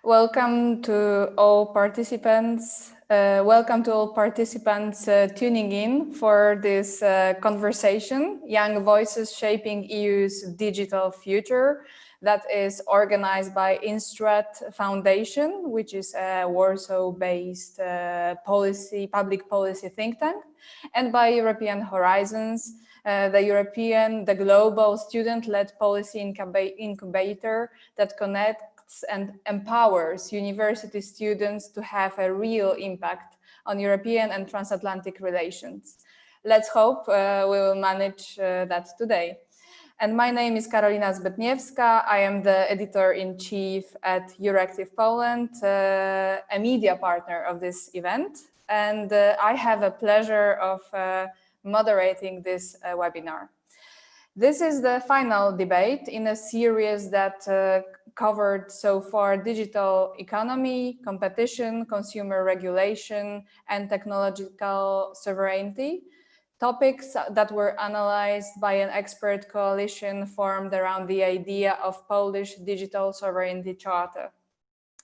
Welcome to all participants. Tuning in for this conversation, Young Voices Shaping EU's Digital Future, that is organized by Instrat Foundation, which is a Warsaw-based public policy think tank, and by European Horizons, the global student-led policy incubator that connects and empowers university students to have a real impact on European and transatlantic relations. Let's hope we will manage that today. And my name is Karolina Zbytniewska. I am the editor-in-chief at Euractiv Poland, a media partner of this event. And I have a pleasure of moderating this webinar. This is the final debate in a series that covered so far digital economy, competition, consumer regulation, and technological sovereignty, topics that were analyzed by an expert coalition formed around the idea of Polish Digital Sovereignty Charter.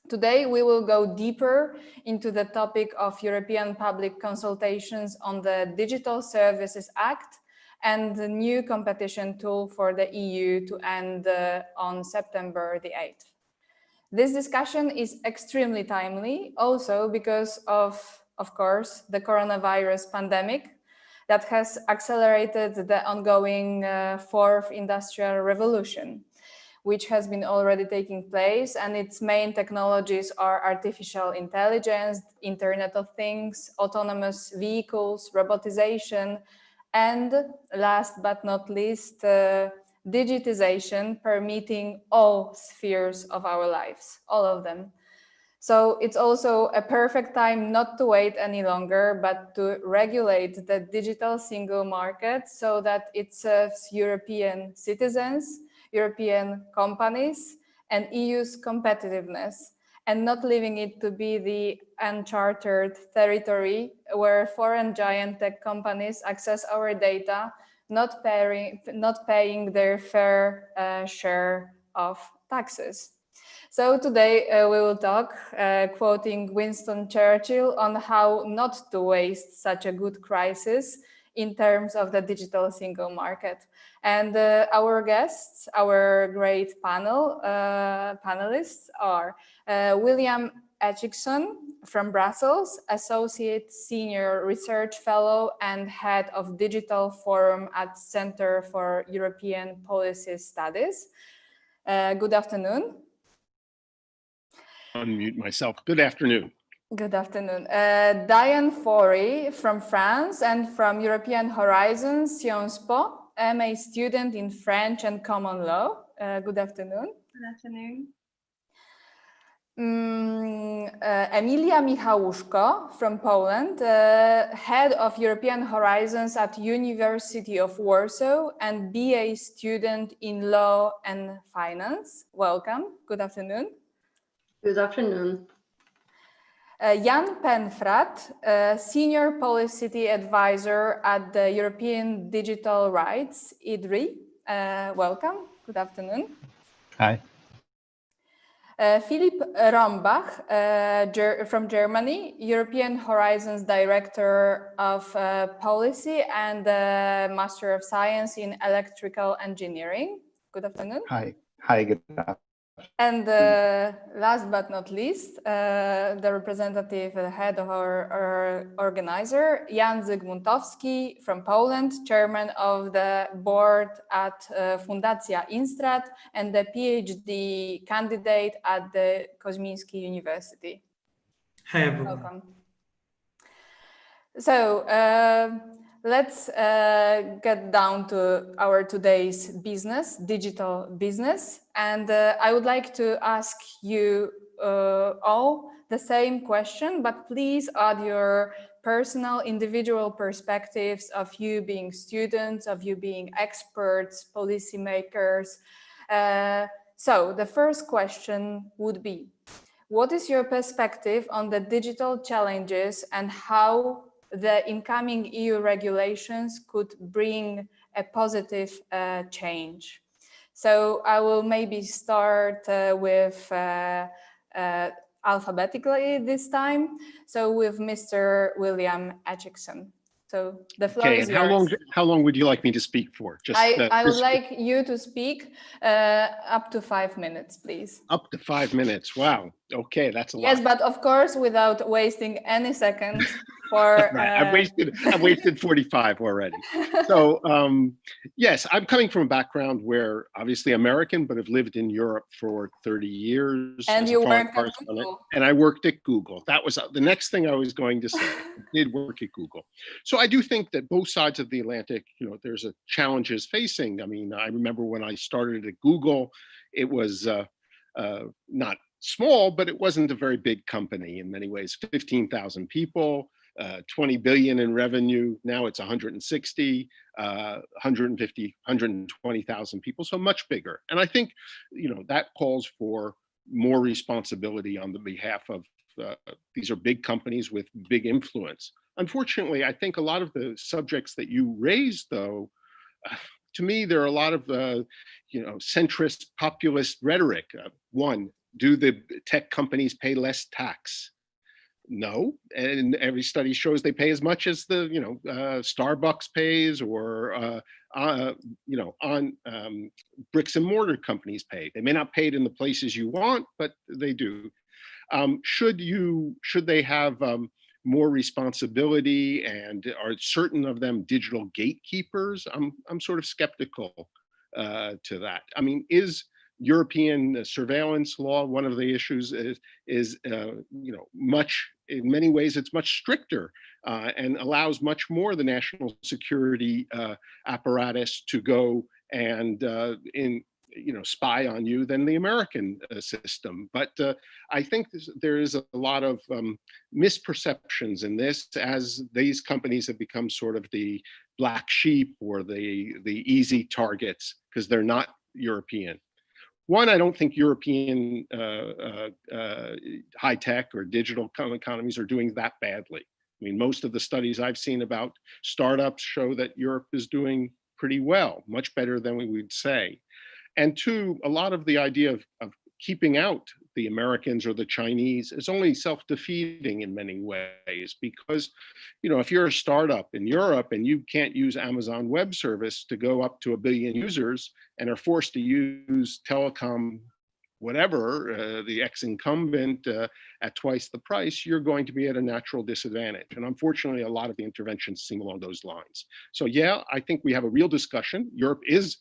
Today, we will go deeper into the topic of European public consultations on the Digital Services Act and the new competition tool for the EU to end on September the 8th. This discussion is extremely timely, also because of course, the coronavirus pandemic that has accelerated the ongoing fourth industrial revolution, which has been already taking place, and its main technologies are artificial intelligence, Internet of Things, autonomous vehicles, robotization, and last but not least, digitization, permeating all spheres of our lives, all of them. So it's also a perfect time not to wait any longer, but to regulate the digital single market so that it serves European citizens, European companies, and EU's competitiveness, and not leaving it to be the uncharted territory where foreign giant tech companies access our data, not paying their fair share of taxes. So today we will talk, quoting Winston Churchill, on how not to waste such a good crisis in terms of the digital single market. And our guests, our great panelists are William Etchison from Brussels, Associate Senior Research Fellow and Head of Digital Forum at Center for European Policy Studies. Good afternoon. Unmute myself. Good afternoon. Good afternoon. Diane Forey from France and from European Horizons, Sciences Po, MA student in French and Common Law. Good afternoon. Good afternoon. Emilia Michałuszko from Poland, Head of European Horizons at University of Warsaw and BA student in Law and Finance. Welcome. Good afternoon. Good afternoon. Jan Penfrat, Senior Policy Advisor at the European Digital Rights, IDRI. Welcome. Good afternoon. Hi. Philipp Rombach from Germany, European Horizons Director of Policy and Master of Science in Electrical Engineering. Good afternoon. Hi. Hi, good afternoon. And last but not least, the representative, the head of our organizer, Jan Zygmuntowski from Poland, chairman of the board at Fundacja Instrat and the PhD candidate at the Koźmiński University. Hi, everyone. Welcome. So let's get down to our today's business, digital business. And I would like to ask you all the same question, but please add your personal, individual perspectives of you being students, of you being experts, policymakers. So the first question would be, what is your perspective on the digital challenges and how the incoming EU regulations could bring a positive change? So I will maybe start with alphabetically this time. So with Mr. William Atchison. So the floor Okay, is and yours. how long would you like me to speak for? Just I would like you to speak up to 5 minutes, please. up to 5 minutes. Wow. Okay, that's a lot. Yes, but of course, without wasting any seconds for. Right. I've wasted 45 already. So yes, I'm coming from a background where obviously American, but have lived in Europe for 30 years. And as a you foreign work at correspondent, Google. and I worked at Google. That was the next thing I was going to say. I did work at Google. So I do think that both sides of the Atlantic, there's a challenges facing. I mean, I remember when I started at Google, it was not small, but it wasn't a very big company in many ways. 15,000 people, 20 billion in revenue. Now it's 160, 150, 120,000 people, so much bigger. And I think, that calls for more responsibility on the behalf of, these are big companies with big influence. Unfortunately, I think a lot of the subjects that you raised, though, to me, there are a lot of, centrist populist rhetoric. One, do the tech companies pay less tax? No, and every study shows they pay as much as the Starbucks pays, or on bricks and mortar companies pay. They may not pay it in the places you want, but they do. Should they have more responsibility, and are certain of them digital gatekeepers? I'm sort of skeptical to that. I mean, is European surveillance law one of the issues? Is much, in many ways it's much stricter and allows much more the national security apparatus to go and spy on you than the American system. But I think there is a lot of misperceptions in this, as these companies have become sort of the black sheep or the easy targets because they're not European. One, I don't think European high tech or digital economies are doing that badly. I mean, most of the studies I've seen about startups show that Europe is doing pretty well, much better than we would say. And two, a lot of the idea of keeping out the Americans or the Chinese is only self-defeating in many ways, because, if you're a startup in Europe and you can't use Amazon Web Service to go up to 1 billion users and are forced to use telecom, whatever, the ex-incumbent at twice the price, you're going to be at a natural disadvantage. And unfortunately, a lot of the interventions seem along those lines. So yeah, I think we have a real discussion. Europe is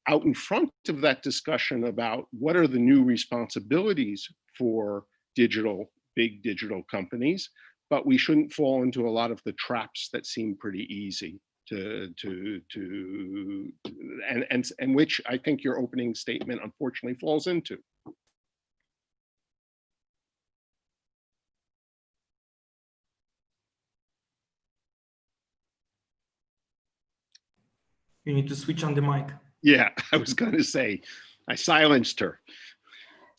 out in front of that discussion about what are the new responsibilities for big digital companies, but we shouldn't fall into a lot of the traps that seem pretty easy and which I think your opening statement unfortunately falls into. You need to switch on the mic. Yeah, I was going to say, I silenced her.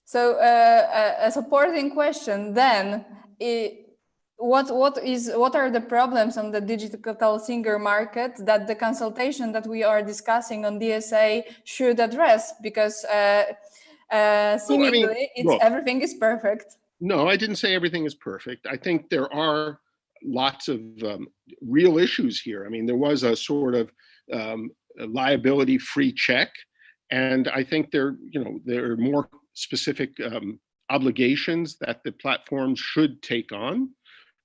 So a supporting question then, what are the problems on the digital single market that the consultation that we are discussing on DSA should address? Because seemingly everything is perfect. No, I didn't say everything is perfect. I think there are lots of real issues here. I mean, there was a sort of liability-free check, and I think there are more specific obligations that the platforms should take on.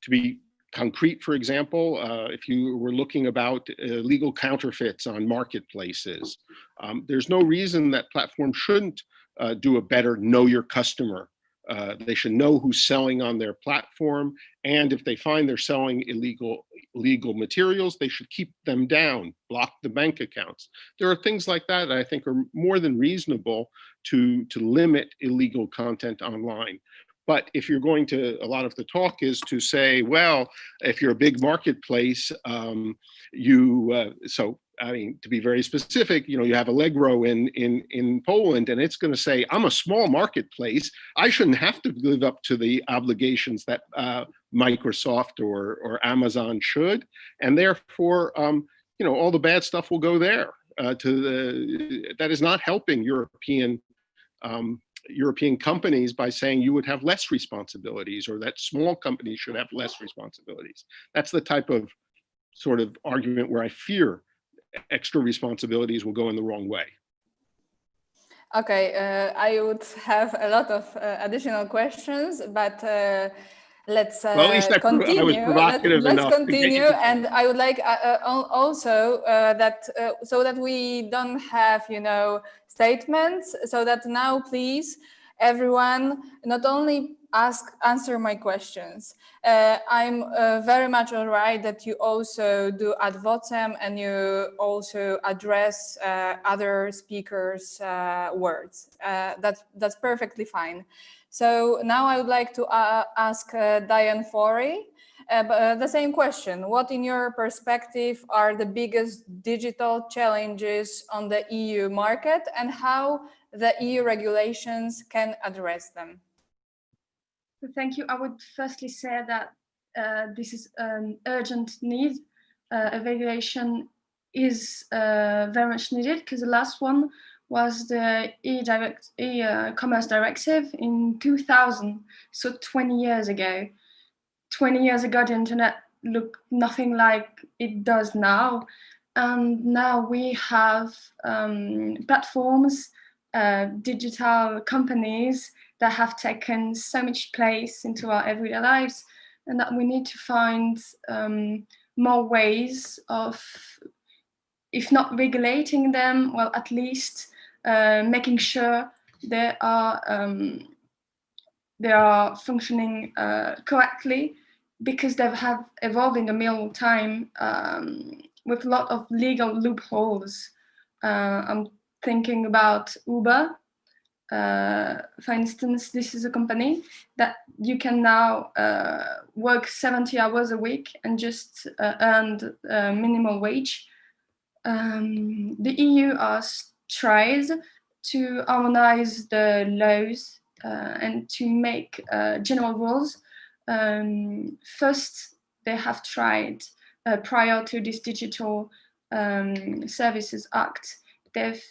To be concrete, for example, if you were looking about legal counterfeits on marketplaces, there's no reason that platforms shouldn't do a better know your customer. They should know who's selling on their platform, and if they find they're selling illegal materials, they should keep them down, block the bank accounts. There are things like that I think are more than reasonable to limit illegal content online. But if you're going to, a lot of the talk is to say, well, if you're a big marketplace, I mean, to be very specific, you have Allegro in Poland, and it's going to say, I'm a small marketplace. I shouldn't have to live up to the obligations that Microsoft or Amazon should, and therefore, all the bad stuff will go there. That is not helping European European companies by saying you would have less responsibilities, or that small companies should have less responsibilities. That's the type of sort of argument where I fear extra responsibilities will go in the wrong way. Okay, I would have a lot of additional questions, but let's well, at least continue. I was provocative Let's enough to continue, get you and I would like also that so that we don't have, you know, statements. So that now, please, everyone, not only answer my questions. I'm very much all right that you also do ad vocem and you also address other speakers' words. That's perfectly fine. So now I would like to ask Diane Forey the same question. What, in your perspective, are the biggest digital challenges on the EU market, and how the EU regulations can address them? Thank you. I would firstly say that this is an urgent need. A regulation is very much needed, because the last one was the e-commerce directive in 2000, so 20 years ago. 20 years ago, the internet looked nothing like it does now. And now we have platforms, digital companies that have taken so much place into our everyday lives, and that we need to find more ways of, if not regulating them, well, at least making sure they are functioning correctly, because they have evolved in the middle time with a lot of legal loopholes. I'm thinking about Uber. For instance, this is a company that you can now work 70 hours a week and just earn minimal wage. The EU has tried to harmonize the laws and to make general rules. First, they have tried, prior to this Digital Services Act, they've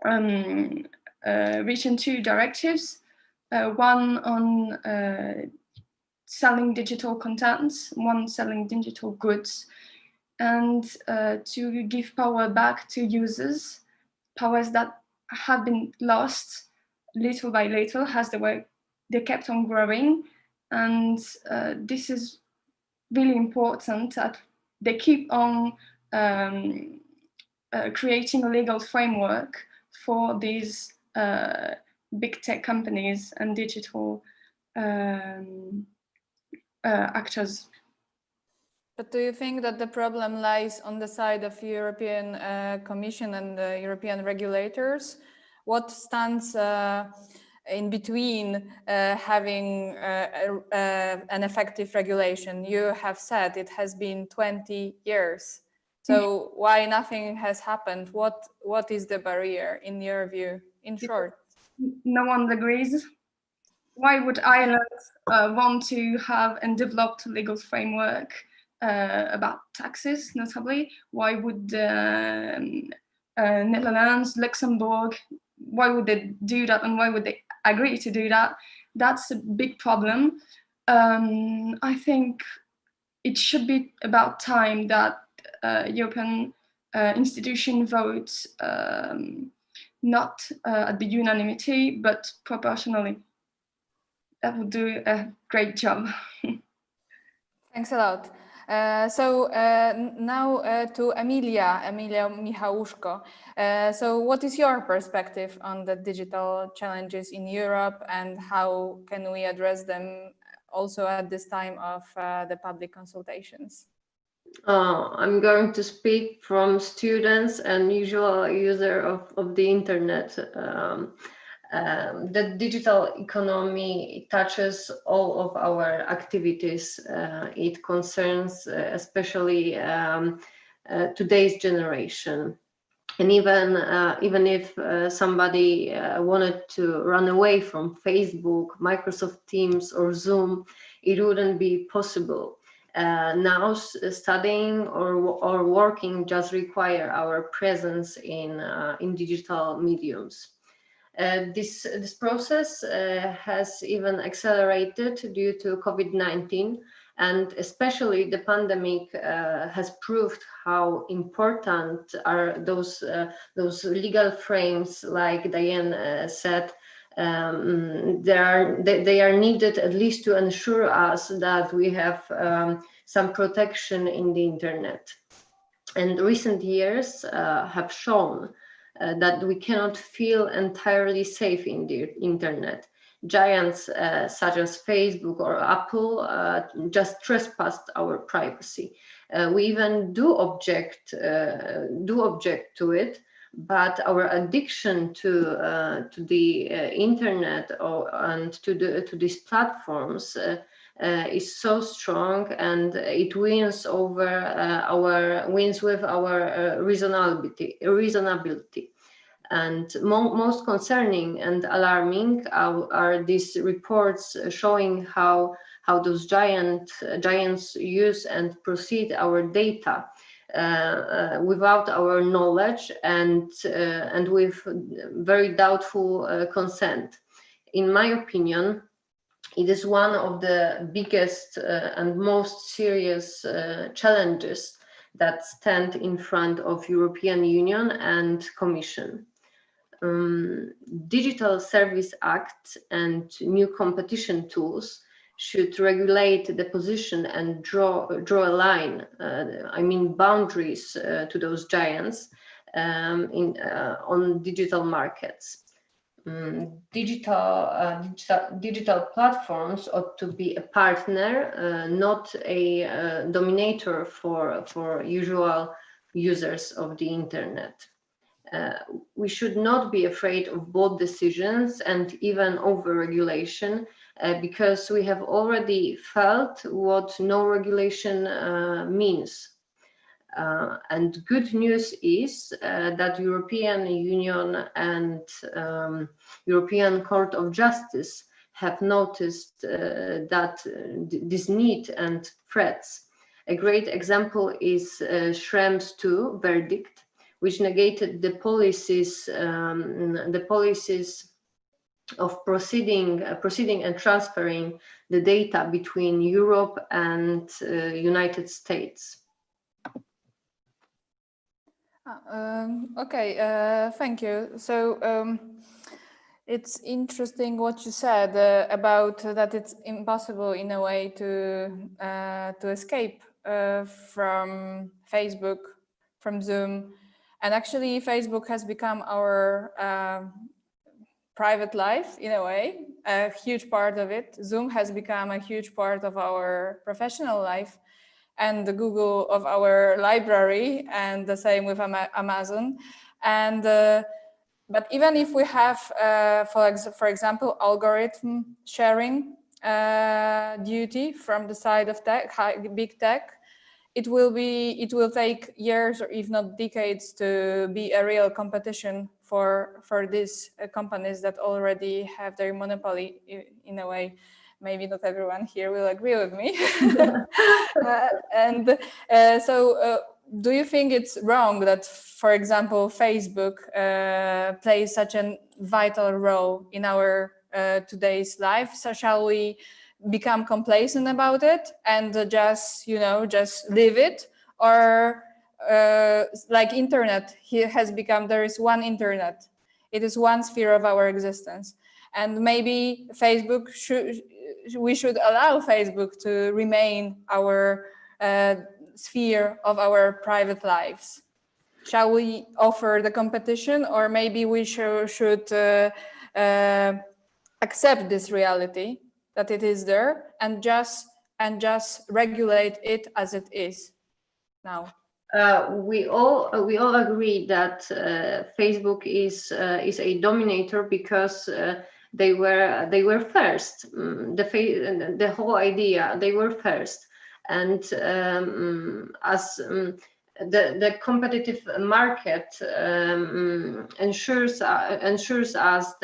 written two directives, one on selling digital contents, one selling digital goods, and to give power back to users, powers that have been lost little by little as they kept on growing. And this is really important, that they keep on creating a legal framework for these big tech companies and digital actors. But do you think that the problem lies on the side of European Commission and the European regulators? What stands in between having an effective regulation? You have said it has been 20 years. So why nothing has happened? What is the barrier in your view, in short? No one agrees. Why would Ireland want to have and develop a legal framework about taxes, notably? Why would Netherlands, Luxembourg, why would they do that, and why would they agree to do that? That's a big problem. I think it should be about time that European institution votes not at the unanimity, but proportionally. That would do a great job. Thanks a lot. So now to Emilia Michałuszko. So what is your perspective on the digital challenges in Europe, and how can we address them also at this time of the public consultations? I'm going to speak from students and usual user of the internet. The digital economy touches all of our activities. It concerns especially today's generation. And even if somebody wanted to run away from Facebook, Microsoft Teams, or Zoom, it wouldn't be possible. Now studying or working just require our presence in digital mediums. This process has even accelerated due to COVID-19, and especially the pandemic has proved how important are those legal frames, like Diane said. They are needed at least to ensure us that we have some protection in the internet. And recent years have shown that we cannot feel entirely safe in the internet. Giants such as Facebook or Apple just trespassed our privacy. We even do object to it, but our addiction to the internet and to these platforms is so strong, and it wins with our reasonability. And most concerning and alarming are these reports showing how those giants use and proceed our data without our knowledge and with very doubtful consent. In my opinion, it is one of the biggest and most serious challenges that stand in front of European Union and Commission. Digital Service Act and new competition tools should regulate the position and draw a line, boundaries to those giants on digital markets. Digital platforms ought to be a partner, not a dominator for usual users of the internet. We should not be afraid of bold decisions and even over-regulation, because we have already felt what no regulation means. And good news is that European Union and European Court of Justice have noticed that this need and threats. A great example is Schrems II verdict, which negated the policies of proceeding and transferring the data between Europe and United States. Okay, thank you. So it's interesting what you said about that it's impossible in a way to escape from Facebook, from Zoom. And actually, Facebook has become our private life in a way, a huge part of it. Zoom has become a huge part of our professional life, and the Google of our library, and the same with Amazon. And but even if we have, for example, algorithm sharing duty from the side of big tech, it will take years or if not decades to be a real competition for these companies that already have their monopoly in a way. Maybe not everyone here will agree with me. So do you think it's wrong that, for example, Facebook plays such a vital role in our today's life? So shall we become complacent about it and just leave it? Or like internet has become, there is one internet. It is one sphere of our existence. And maybe we should allow Facebook to remain our sphere of our private lives. Shall we offer the competition, or maybe we should accept this reality that it is there and just regulate it as it is now? We all agree that Facebook is a dominator because they were first. The whole idea, they were first, and as the competitive market ensures us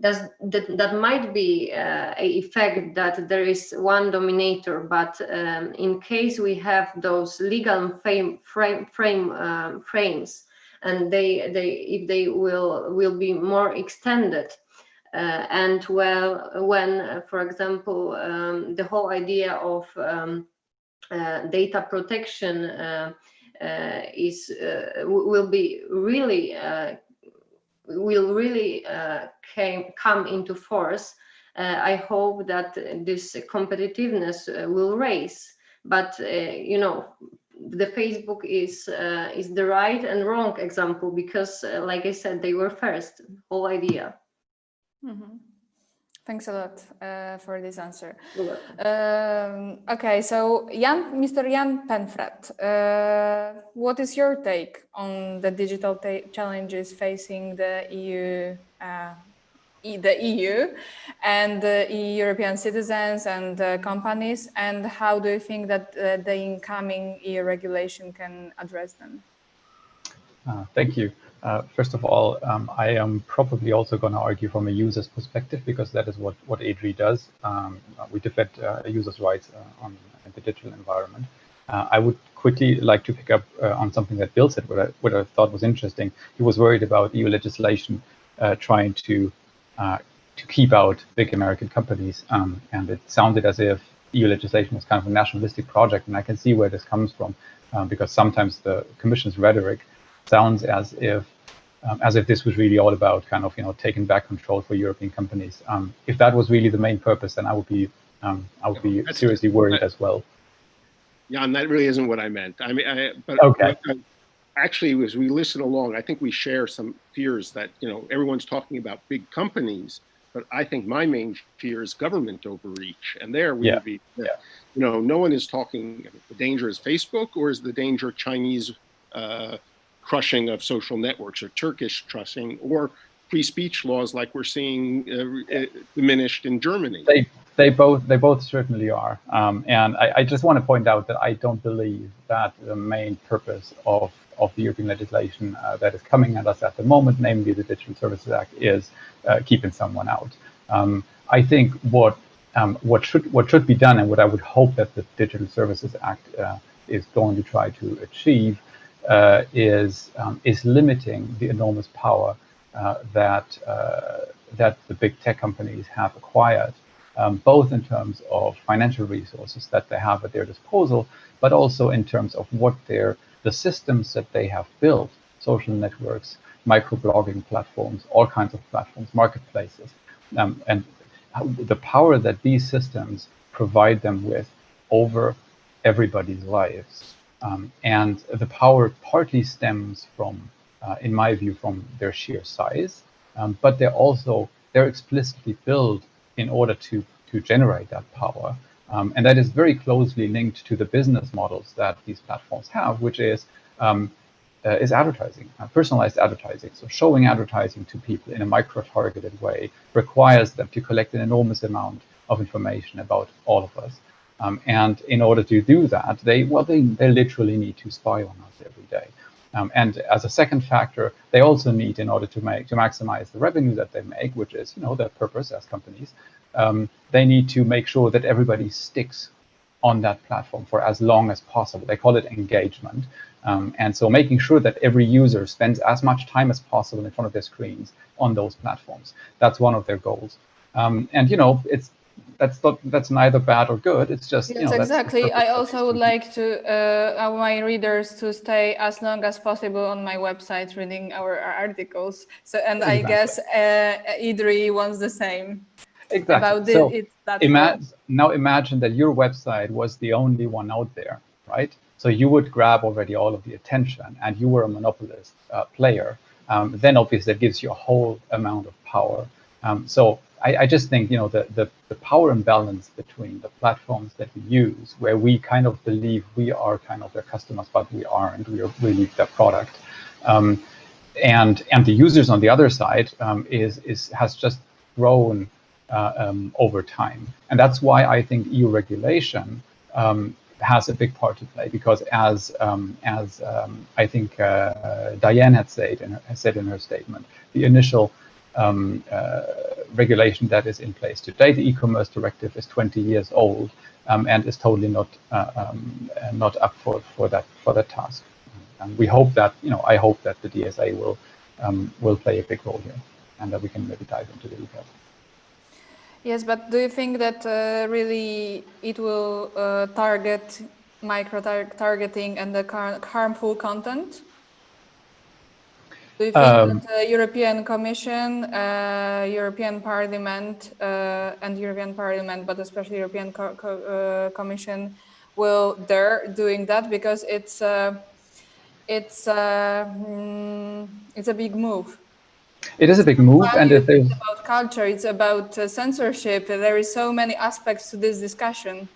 that might be a effect that there is one dominator, but in case we have those legal frames and if they will be more extended. And well, when, for example, the whole idea of data protection will really come into force, I hope that this competitiveness will raise. But you know, the Facebook is the right and wrong example, because like I said, they were first, whole idea. Mm-hmm. Thanks a lot for this answer. Okay, so Mr. Jan Penfred, what is your take on the digital challenges facing the EU and the European citizens and companies, and how do you think that the incoming EU regulation can address them? Thank you. First of all, I am probably also going to argue from a user's perspective, because that is what ADRI does. We defend users' rights in the digital environment. I would quickly like to pick up on something that Bill said, what I thought was interesting. He was worried about EU legislation trying to keep out big American companies, and it sounded as if EU legislation was kind of a nationalistic project, and I can see where this comes from, because sometimes the Commission's rhetoric sounds as if this was really all about kind of, you know, taking back control for European companies. If that was really the main purpose, then I would be seriously worried as well. Yeah, and that really isn't what I meant. I mean, okay. Actually, as we listen along, I think we share some fears that, you know, everyone's talking about big companies, but I think my main fear is government overreach, and there we would be. You know, no one is talking. The danger is Facebook, or is the danger Chinese crushing of social networks, or Turkish trussing, or free speech laws like we're seeing diminished in Germany? They both certainly are. And I just want to point out that I don't believe that the main purpose of the European legislation that is coming at us at the moment, namely the Digital Services Act, is keeping someone out. I think what should be done, and what I would hope that the Digital Services Act is going to try to achieve, is limiting the enormous power that the big tech companies have acquired, both in terms of financial resources that they have at their disposal, but also in terms of the systems that they have built: social networks, microblogging platforms, all kinds of platforms, marketplaces, and the power that these systems provide them with over everybody's lives. And the power partly stems from, in my view, from their sheer size, but they're explicitly built in order to generate that power. And that is very closely linked to the business models that these platforms have, which is advertising, personalized advertising. So showing advertising to people in a micro-targeted way requires them to collect an enormous amount of information about all of us. And in order to do that, they literally need to spy on us every day. And as a second factor, they also need, in order to maximize the revenue that they make, which is, you know, their purpose as companies, they need to make sure that everybody sticks on that platform for as long as possible. They call it engagement. And so making sure that every user spends as much time as possible in front of their screens on those platforms. That's one of their goals. And, you know, that's neither bad or good. It's just, yes, you know, exactly. I also would like to my readers to stay as long as possible on my website reading our articles. So, and exactly. I guess IDRI wants the same. Exactly. About so now imagine that your website was the only one out there, right? So you would grab already all of the attention, and you were a monopolist player. Then obviously that gives you a whole amount of power. So I just think, you know, the power imbalance between the platforms that we use, where we kind of believe we are kind of their customers, but we aren't. We are really their product. And the users on the other side has just grown over time. And that's why I think EU regulation has a big part to play, because as I think Diane had said in her statement, the initial regulation that is in place today, the e-commerce directive, is 20 years old and is totally not up for that task. we hope that, I hope that the DSA will play a big role here, and that we can maybe dive into the details. Yes, but do you think that really it will target micro-targeting and the harmful content? Do you think that the European Commission, European Parliament, but especially European Commission, will dare doing that, because it's a big move? It is a big move, and it's about culture, it's about censorship. There is so many aspects to this discussion.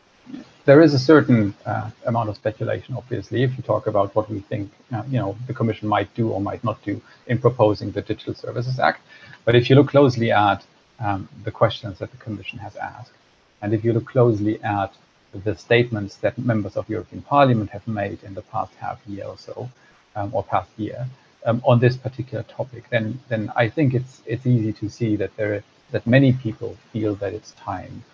There is a certain amount of speculation, obviously, if you talk about what we think, the Commission might do or might not do in proposing the Digital Services Act. But if you look closely at the questions that the Commission has asked, and if you look closely at the statements that members of European Parliament have made in the past half year or so, or past year, on this particular topic, then I think it's easy to see that that many people feel that it's time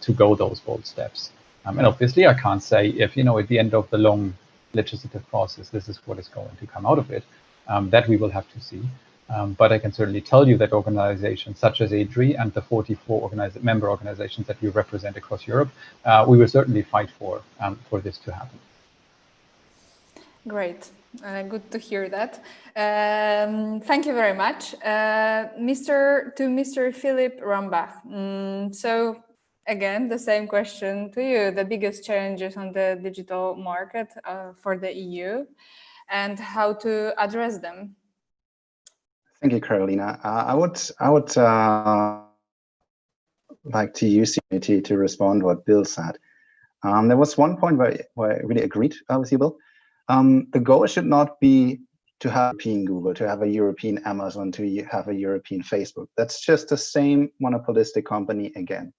to go those bold steps. And obviously, I can't say if, at the end of the long legislative process, this is what is going to come out of it. That we will have to see. But I can certainly tell you that organizations such as ADRI and the 44 member organizations that we represent across Europe, we will certainly fight for this to happen. Great. Good to hear that. Thank you very much. Mr. Philipp Rombach. So again, the same question to you, the biggest challenges on the digital market for the EU and how to address them. Thank you, Carolina. I would like to use the opportunity to respond to what Bill said. There was one point where I really agreed with you, Bill. The goal should not be to have a European Google, to have a European Amazon, to have a European Facebook. That's just the same monopolistic company again.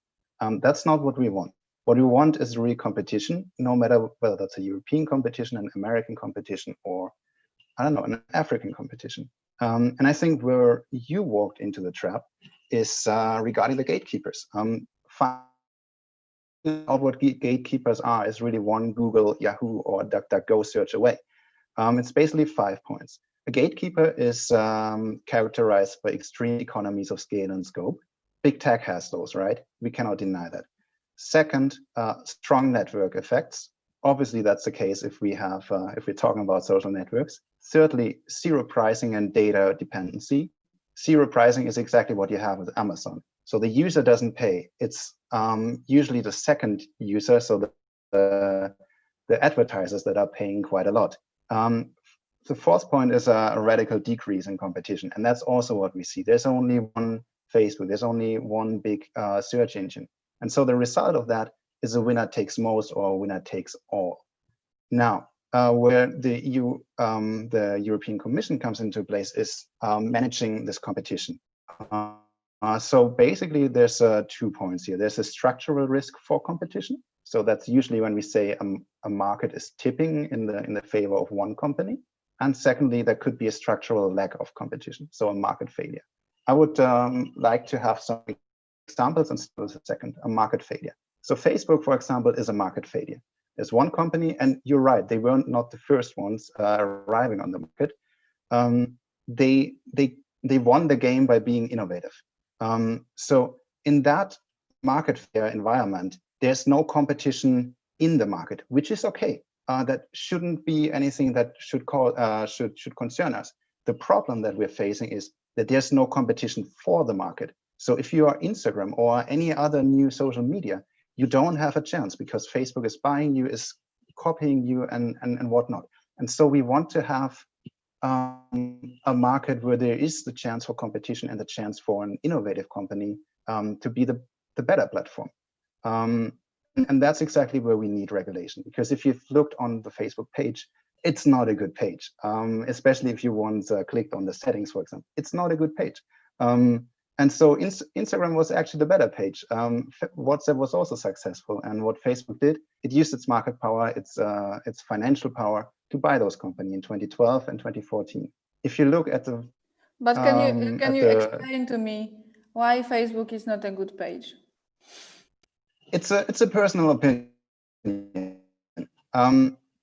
That's not what we want. What we want is real competition, no matter whether that's a European competition, an American competition, or I don't know, an African competition. And I think where you walked into the trap is regarding the gatekeepers. Finding out what gatekeepers are is really one Google, Yahoo, or DuckDuckGo search away. It's basically 5 points. A gatekeeper is characterized by extreme economies of scale and scope. Big tech has those, right? We cannot deny that. Second, strong network effects. Obviously, that's the case if we have, if we're talking about social networks. Thirdly, zero pricing and data dependency. Zero pricing is exactly what you have with Amazon. So the user doesn't pay. It's usually the second user, so the advertisers that are paying quite a lot. The fourth point is a radical decrease in competition. And that's also what we see. There's only one Facebook. There's only one big search engine. And so the result of that is a winner takes most or a winner takes all. Now, where the European Commission comes into place is managing this competition. So basically, there's 2 points here. There's a structural risk for competition. So that's usually when we say a market is tipping in the favor of one company. And secondly, there could be a structural lack of competition, so a market failure. I would like to have some examples and a second, a market failure. So Facebook, for example, is a market failure. There's one company, and you're right, they were not the first ones arriving on the market. They won the game by being innovative. So in that market fair environment, there's no competition in the market, which is okay. That shouldn't be anything that should concern us. The problem that we're facing is that there's no competition for the market. So if you are Instagram or any other new social media, you don't have a chance because Facebook is buying you, is copying you, and whatnot. And so we want to have a market where there is the chance for competition and the chance for an innovative company to be the better platform. And that's exactly where we need regulation, because if you've looked on the Facebook page, it's not a good page, especially if you once clicked on the settings, for example. It's not a good page. And so Instagram was actually the better page. WhatsApp was also successful. And what Facebook did, it used its market power, its financial power to buy those companies in 2012 and 2014. If you look at the... But can you explain to me why Facebook is not a good page? It's a personal opinion.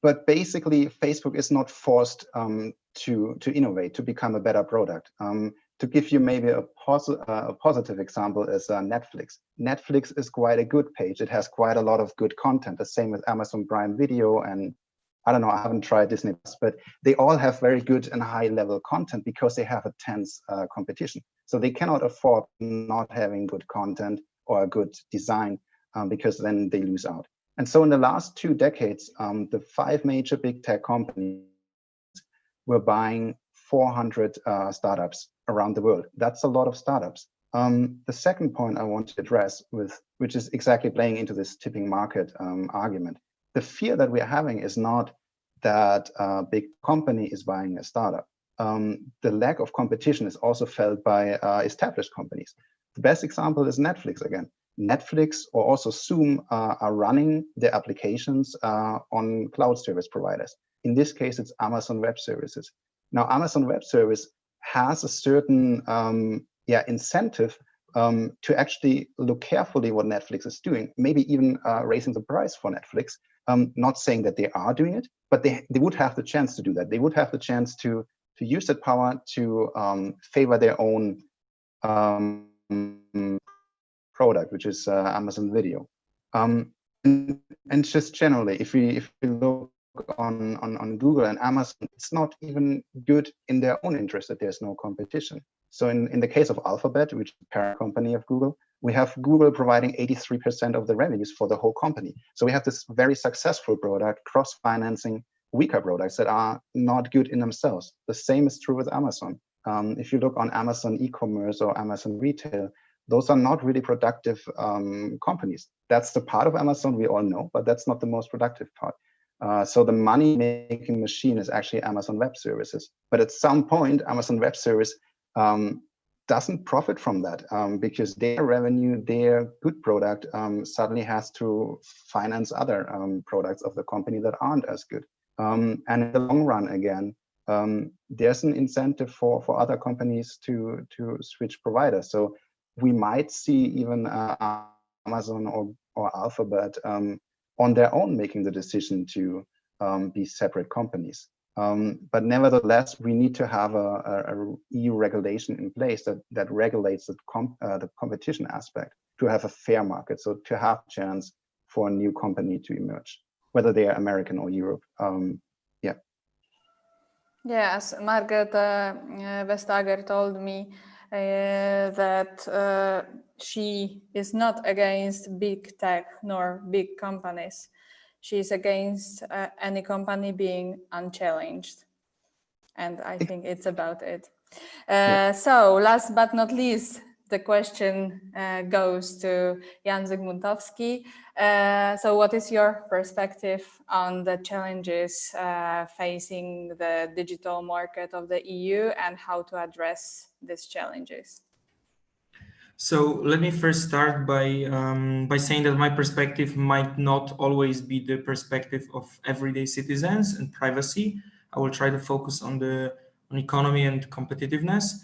But basically, Facebook is not forced to innovate, to become a better product. To give you maybe a positive example is Netflix. Netflix is quite a good page. It has quite a lot of good content. The same with Amazon Prime Video, and I don't know, I haven't tried Disney+, but they all have very good and high level content because they have a tense competition. So they cannot afford not having good content or a good design because then they lose out. And so in the last 2 decades, the 5 major big tech companies were buying 400 startups around the world. That's a lot of startups. The second point I want to address, which is exactly playing into this tipping market argument. The fear that we're having is not that a big company is buying a startup. The lack of competition is also felt by established companies. The best example is Netflix again. Netflix or also Zoom are running their applications on cloud service providers. In this case, it's Amazon Web Services. Now, Amazon Web Service has a certain incentive to actually look carefully what Netflix is doing, maybe even raising the price for Netflix. Not saying that they are doing it, but they would have the chance to do that. They would have the chance to use that power to favor their own product, which is Amazon Video. And just generally, if we look on Google and Amazon, it's not even good in their own interest that there's no competition. So in the case of Alphabet, which is the parent company of Google, we have Google providing 83% of the revenues for the whole company. So we have this very successful product, cross-financing weaker products that are not good in themselves. The same is true with Amazon. If you look on Amazon e-commerce or Amazon retail, those are not really productive companies. That's the part of Amazon we all know, but that's not the most productive part. So the money-making machine is actually Amazon Web Services. But at some point, Amazon Web Service doesn't profit from that because their revenue, their good product suddenly has to finance other products of the company that aren't as good. And in the long run, again, there's an incentive for other companies to switch providers. So we might see even Amazon or Alphabet on their own making the decision to be separate companies. But nevertheless, we need to have a EU regulation in place that regulates the competition aspect to have a fair market, so to have a chance for a new company to emerge, whether they are American or Europe. Yes, Margaret Vestager told me that she is not against big tech nor big companies. She's against any company being unchallenged. And I think it's about it. So last but not least, the question goes to Jan Zygmuntowski. So what is your perspective on the challenges facing the digital market of the EU and how to address these challenges? So let me first start by saying that my perspective might not always be the perspective of everyday citizens and privacy. I will try to focus on economy and competitiveness.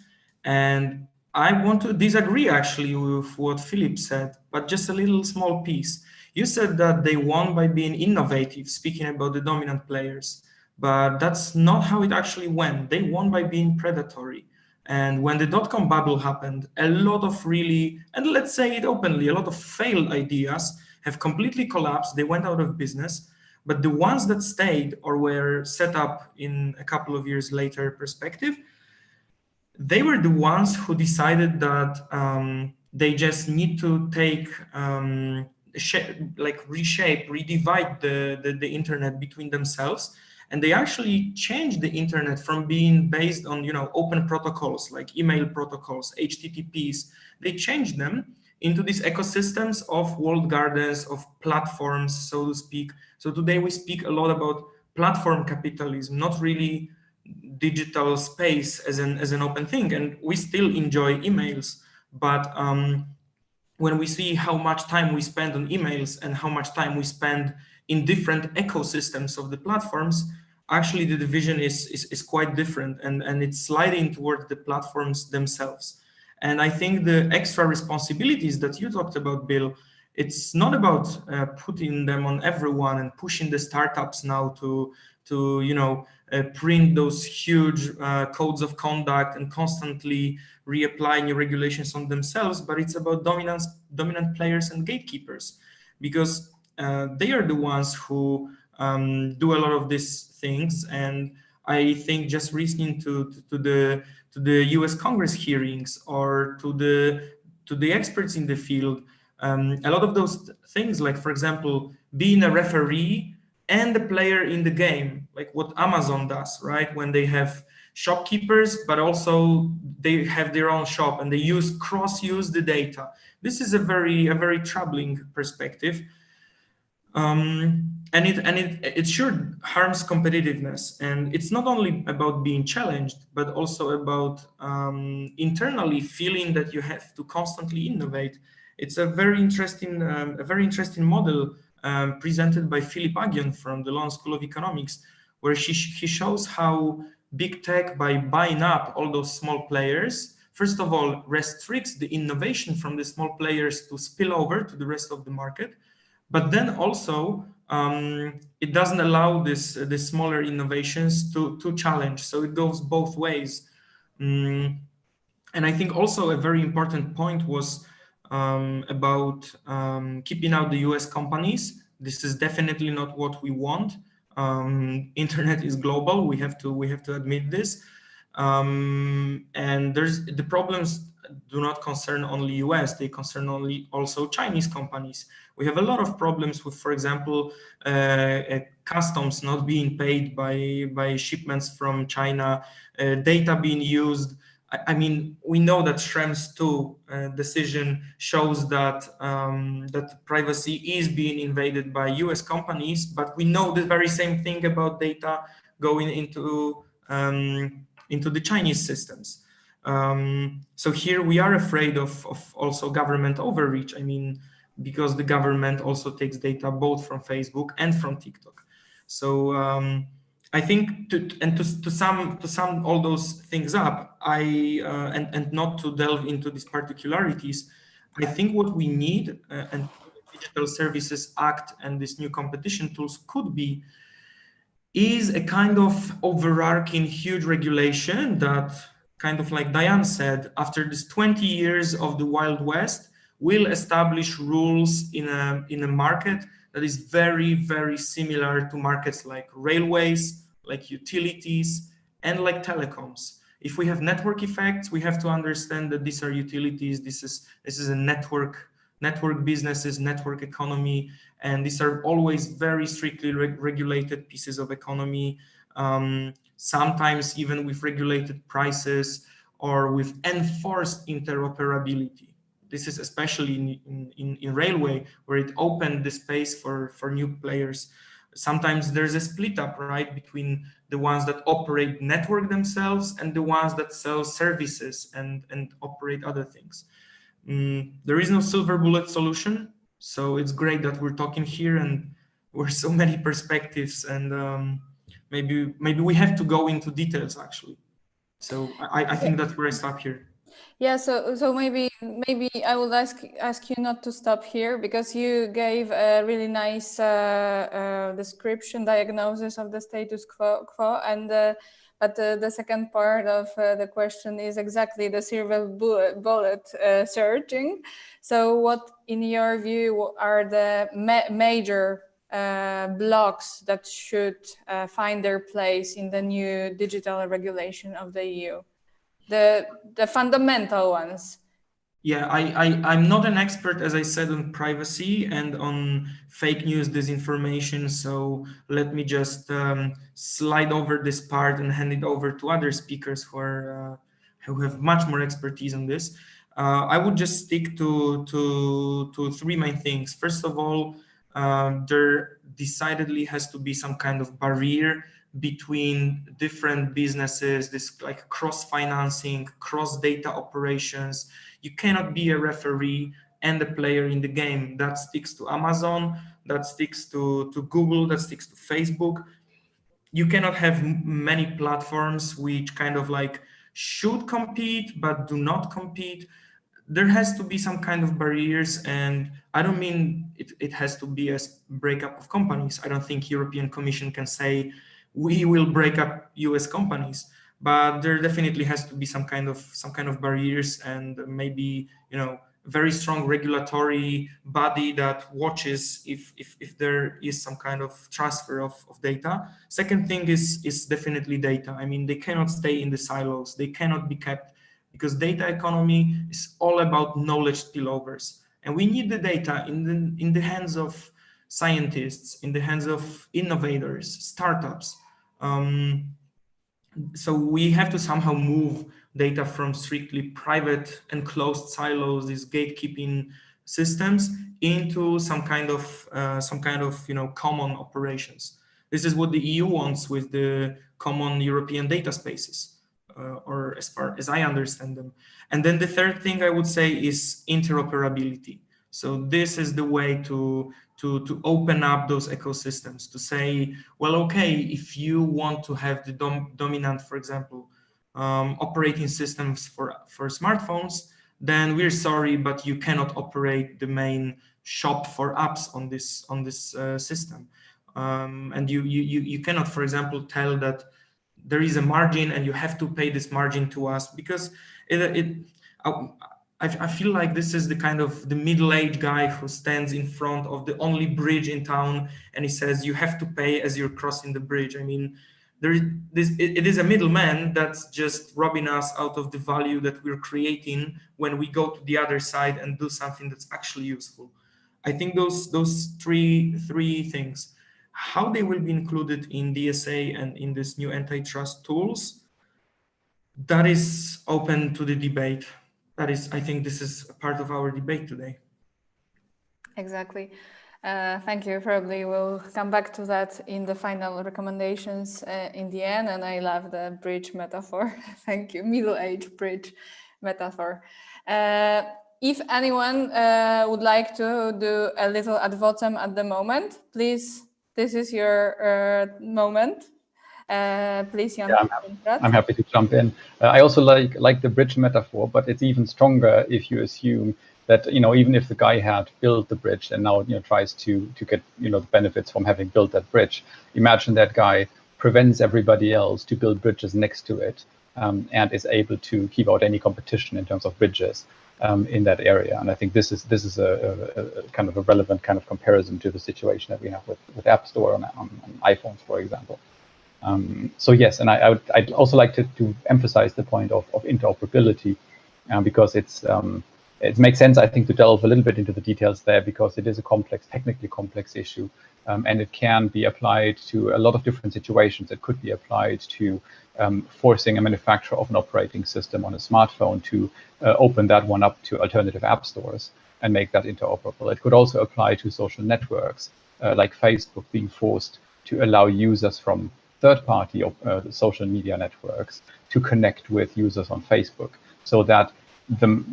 And I want to disagree actually with what Philipp said, but just a little small piece. You said that they won by being innovative, speaking about the dominant players, but that's not how it actually went. They won by being predatory. And when the dot-com bubble happened, a lot of really, and let's say it openly, a lot of failed ideas have completely collapsed. They went out of business. But the ones that stayed or were set up in a couple of years later perspective, they were the ones who decided that they just need to take, reshape, redivide the internet between themselves. And they actually changed the internet from being based on, open protocols like email protocols, HTTPs. They changed them into these ecosystems of walled gardens, of platforms, so to speak. So today we speak a lot about platform capitalism, not really digital space as an open thing. And we still enjoy emails, but when we see how much time we spend on emails and how much time we spend in different ecosystems of the platforms, actually the division is quite different, and it's sliding towards the platforms themselves. And I think the extra responsibilities that you talked about, Bill, it's not about putting them on everyone and pushing the startups now to print those huge codes of conduct and constantly reapply new regulations on themselves, but it's about dominant players and gatekeepers, because they are the ones who do a lot of these things. And I think just listening to the US Congress hearings or to the experts in the field, a lot of those things, like for example, being a referee and a player in the game, like what Amazon does, right? When they have shopkeepers, but also they have their own shop and they cross-use the data. This is a very troubling perspective. And it sure harms competitiveness. And it's not only about being challenged, but also about internally feeling that you have to constantly innovate. It's a very interesting model presented by Philipp from the London School of Economics, where he shows how big tech, by buying up all those small players, first of all, restricts the innovation from the small players to spill over to the rest of the market. But then also, it doesn't allow the smaller innovations to challenge. So it goes both ways. And I think also a very important point was about keeping out the US companies. This is definitely not what we want. Internet is global. We have to admit this. And the problems do not concern only US, they concern also Chinese companies. We have a lot of problems with, for example, customs not being paid by shipments from China, data being used. I mean, we know that Schrems 2 decision shows that that privacy is being invaded by US companies, but we know the very same thing about data going into the Chinese systems. So here we are afraid of also government overreach. I mean, because the government also takes data both from Facebook and from TikTok. So I think to sum all those things up, and not to delve into these particularities, I think what we need, and Digital Services Act and these new competition tools could be, is a kind of overarching huge regulation that, kind of like Diane said, after this 20 years of the Wild West, will establish rules in a market that is very similar to markets like railways, like utilities, and like telecoms. If we have network effects, we have to understand that these are utilities. This is a network businesses, network economy, and these are always very strictly regulated pieces of economy, sometimes even with regulated prices or with enforced interoperability. This is especially in railway, where it opened the space for new players. Sometimes there's a split up, right, between the ones that operate network themselves and the ones that sell services and operate other things. There is no silver bullet solution, so it's great that we're talking here and we're so many perspectives, and maybe we have to go into details actually. So I think that's where I stop here. Yeah, so maybe I will ask you not to stop here, because you gave a really nice diagnosis of the status quo, and but the second part of the question is exactly the silver bullet searching. So what, in your view, are the major blocks that should find their place in the new digital regulation of the EU? The fundamental ones. Yeah, I'm not an expert, as I said, on privacy and on fake news, disinformation. So let me just slide over this part and hand it over to other speakers who have much more expertise on this. I would just stick to three main things. First of all, there decidedly has to be some kind of barrier between different businesses, this like cross-financing, cross-data operations. You cannot be a referee and a player in the game. That sticks to Amazon, that sticks to Google, that sticks to Facebook. You cannot have many platforms which kind of like should compete but do not compete. there has to be some kind of barriers, and I don't mean it has to be a breakup of companies. I don't think European Commission can say we will break up US companies, but there definitely has to be some kind of barriers, and maybe, you know, very strong regulatory body that watches if there is some kind of transfer of data. Second thing is definitely data. I mean, they cannot stay in the silos. They cannot be kept, because data economy is all about knowledge spillovers, and we need the data in the hands of scientists, in the hands of innovators, startups. So we have to somehow move data from strictly private and closed silos, these gatekeeping systems, into some kind of you know, common operations. This is what the EU wants with the common European data spaces, or as far as I understand them. And then the third thing I would say is interoperability. So this is the way to open up those ecosystems, to say, well, okay, if you want to have the dominant, for example, operating systems for smartphones, then we're sorry, but you cannot operate the main shop for apps on this system. And you cannot, for example, tell that there is a margin and you have to pay this margin to us, because I feel like this is the kind of the middle-aged guy who stands in front of the only bridge in town and he says you have to pay as you're crossing the bridge. I mean, it is a middleman that's just robbing us out of the value that we're creating when we go to the other side and do something that's actually useful. I think those three things, how they will be included in DSA and in this new antitrust tools, that is open to the debate. That is, I think this is a part of our debate today. Exactly. Thank you. Probably we'll come back to that in the final recommendations in the end. And I love the bridge metaphor. Thank you. Middle-aged bridge metaphor. If anyone would like to do a little ad vocem at the moment, please, this is your moment. Please, Jan. Yeah, I'm happy to jump in. I also like the bridge metaphor, but it's even stronger if you assume that, you know, even if the guy had built the bridge and now, you know, tries to get, you know, the benefits from having built that bridge, imagine that guy prevents everybody else to build bridges next to it, and is able to keep out any competition in terms of bridges in that area. And I think this is a kind of a relevant kind of comparison to the situation that we have with App Store on iPhones, for example. So yes, and I'd also like to emphasize the point of interoperability, because it makes sense, I think, to delve a little bit into the details there, because it is a technically complex issue, and it can be applied to a lot of different situations. It could be applied to forcing a manufacturer of an operating system on a smartphone to open that one up to alternative app stores and make that interoperable. It could also apply to social networks, like Facebook being forced to allow users from third-party social media networks to connect with users on Facebook, so that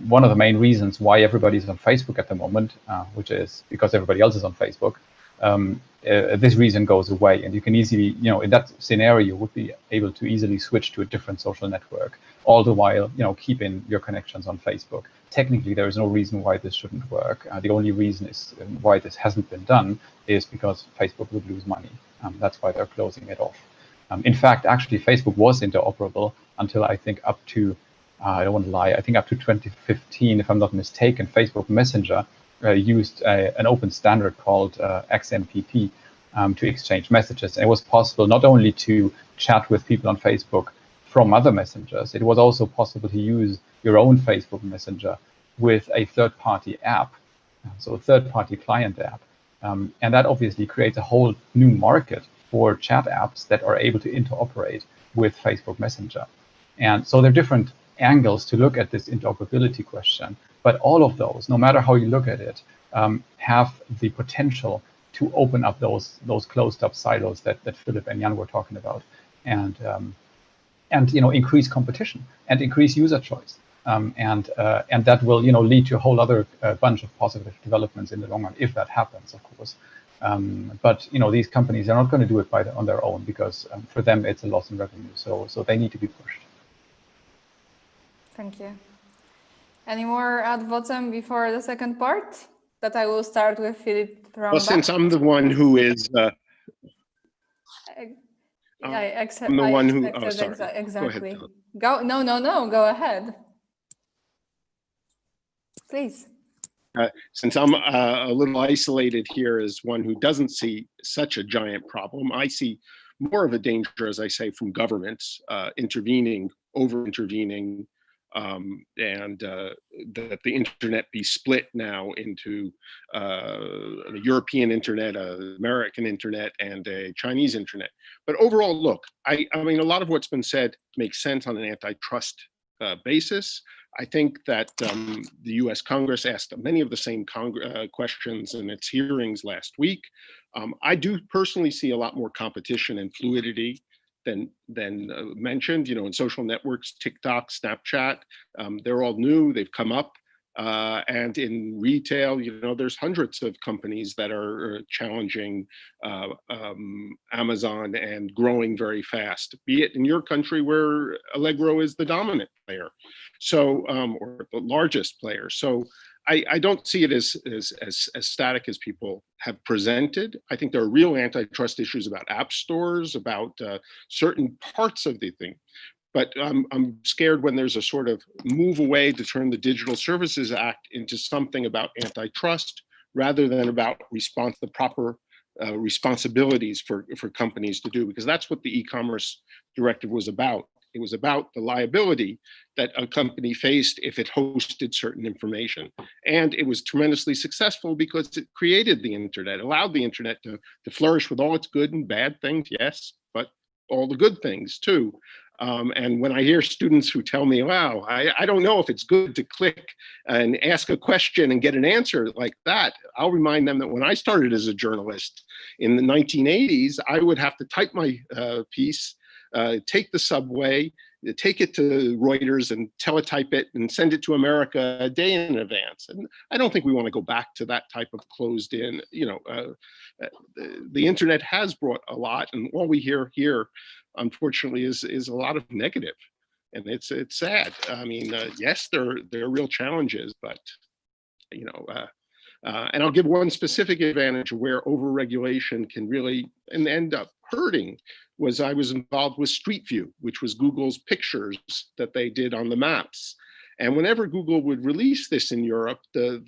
one of the main reasons why everybody's on Facebook at the moment, which is because everybody else is on Facebook, this reason goes away, and you can easily, you know, in that scenario, you would be able to easily switch to a different social network, all the while, you know, keeping your connections on Facebook. Technically, there is no reason why this shouldn't work. The only reason is why this hasn't been done is because Facebook would lose money. That's why they're closing it off. In fact, actually, Facebook was interoperable until I think up to, I don't want to lie, I think up to 2015, if I'm not mistaken. Facebook Messenger used an open standard called XMPP to exchange messages. And it was possible not only to chat with people on Facebook from other messengers, it was also possible to use your own Facebook Messenger with a third-party app, so a third-party client app. And that obviously creates a whole new market for chat apps that are able to interoperate with Facebook Messenger. And so there are different angles to look at this interoperability question, but all of those, no matter how you look at it, have the potential to open up those closed up silos that Philipp and Jan were talking about, and you know, increase competition and increase user choice. And that will, you know, lead to a whole other bunch of positive developments in the long run, if that happens, of course. But you know, these companies are not going to do it on their own, because for them it's a loss in revenue. So they need to be pushed. Thank you. Any more ad vocem before the second part? That I will start with Philipp Rombach. Well, since I'm the one who is, I accept. I'm the one who. Oh, sorry. Exactly. Go ahead. No. Go ahead, please. Since I'm a little isolated here as one who doesn't see such a giant problem, I see more of a danger, as I say, from governments intervening, over-intervening, and that the internet be split now into the European internet, American internet, and a Chinese internet. But overall, look, I mean, a lot of what's been said makes sense on an antitrust basis. I think that the US Congress asked many of the same questions in its hearings last week. I do personally see a lot more competition and fluidity than mentioned, you know, in social networks, TikTok, Snapchat, they're all new, they've come up. And in retail, you know, there's hundreds of companies that are challenging Amazon and growing very fast, be it in your country where Allegro is the dominant player, so or the largest player. So I don't see it as static as people have presented. I think there are real antitrust issues about app stores, about certain parts of the thing. But I'm scared when there's a sort of move away to turn the Digital Services Act into something about antitrust rather than about the proper responsibilities for companies to do, because that's what the e-commerce directive was about. It was about the liability that a company faced if it hosted certain information. And it was tremendously successful because it created the internet, allowed the internet to flourish with all its good and bad things, yes, but all the good things too. And when I hear students who tell me, wow, I don't know if it's good to click and ask a question and get an answer like that, I'll remind them that when I started as a journalist in the 1980s, I would have to type my piece, take the subway, take it to Reuters and teletype it and send it to America a day in advance. And I don't think we want to go back to that type of closed in, you know, the internet has brought a lot, and all we hear here, unfortunately, is a lot of negative, and it's sad. I mean, yes, there are real challenges, but you know, and I'll give one specific advantage where overregulation can really end up hurting. I was involved with Street View, which was Google's pictures that they did on the maps. And whenever Google would release this in Europe, the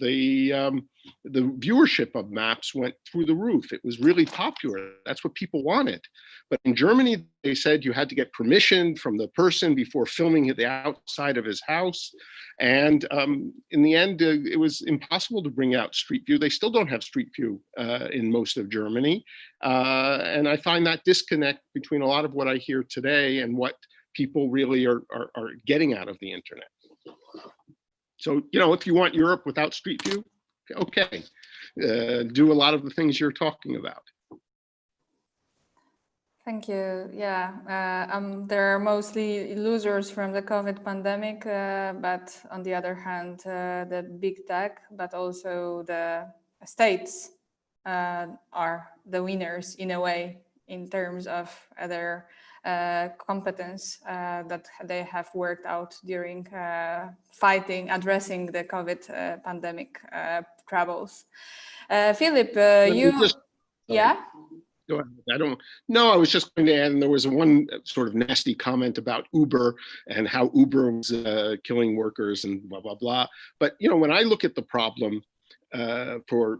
viewership of maps went through the roof. It was really popular. That's what people wanted. But in Germany, they said you had to get permission from the person before filming at the outside of his house. And in the end, it was impossible to bring out Street View. They still don't have Street View in most of Germany. And I find that disconnect between a lot of what I hear today and what people really are getting out of the internet. So, you know, if you want Europe without Street View, okay, do a lot of the things you're talking about. Thank you. Yeah, there are mostly losers from the COVID pandemic, but on the other hand, the big tech, but also the states are the winners in a way in terms of their competence that they have worked out during addressing the COVID pandemic troubles. Philipp, yeah? Go ahead. I was just going to add, and there was one sort of nasty comment about Uber and how Uber was killing workers and blah, blah, blah. But, you know, when I look at the problem for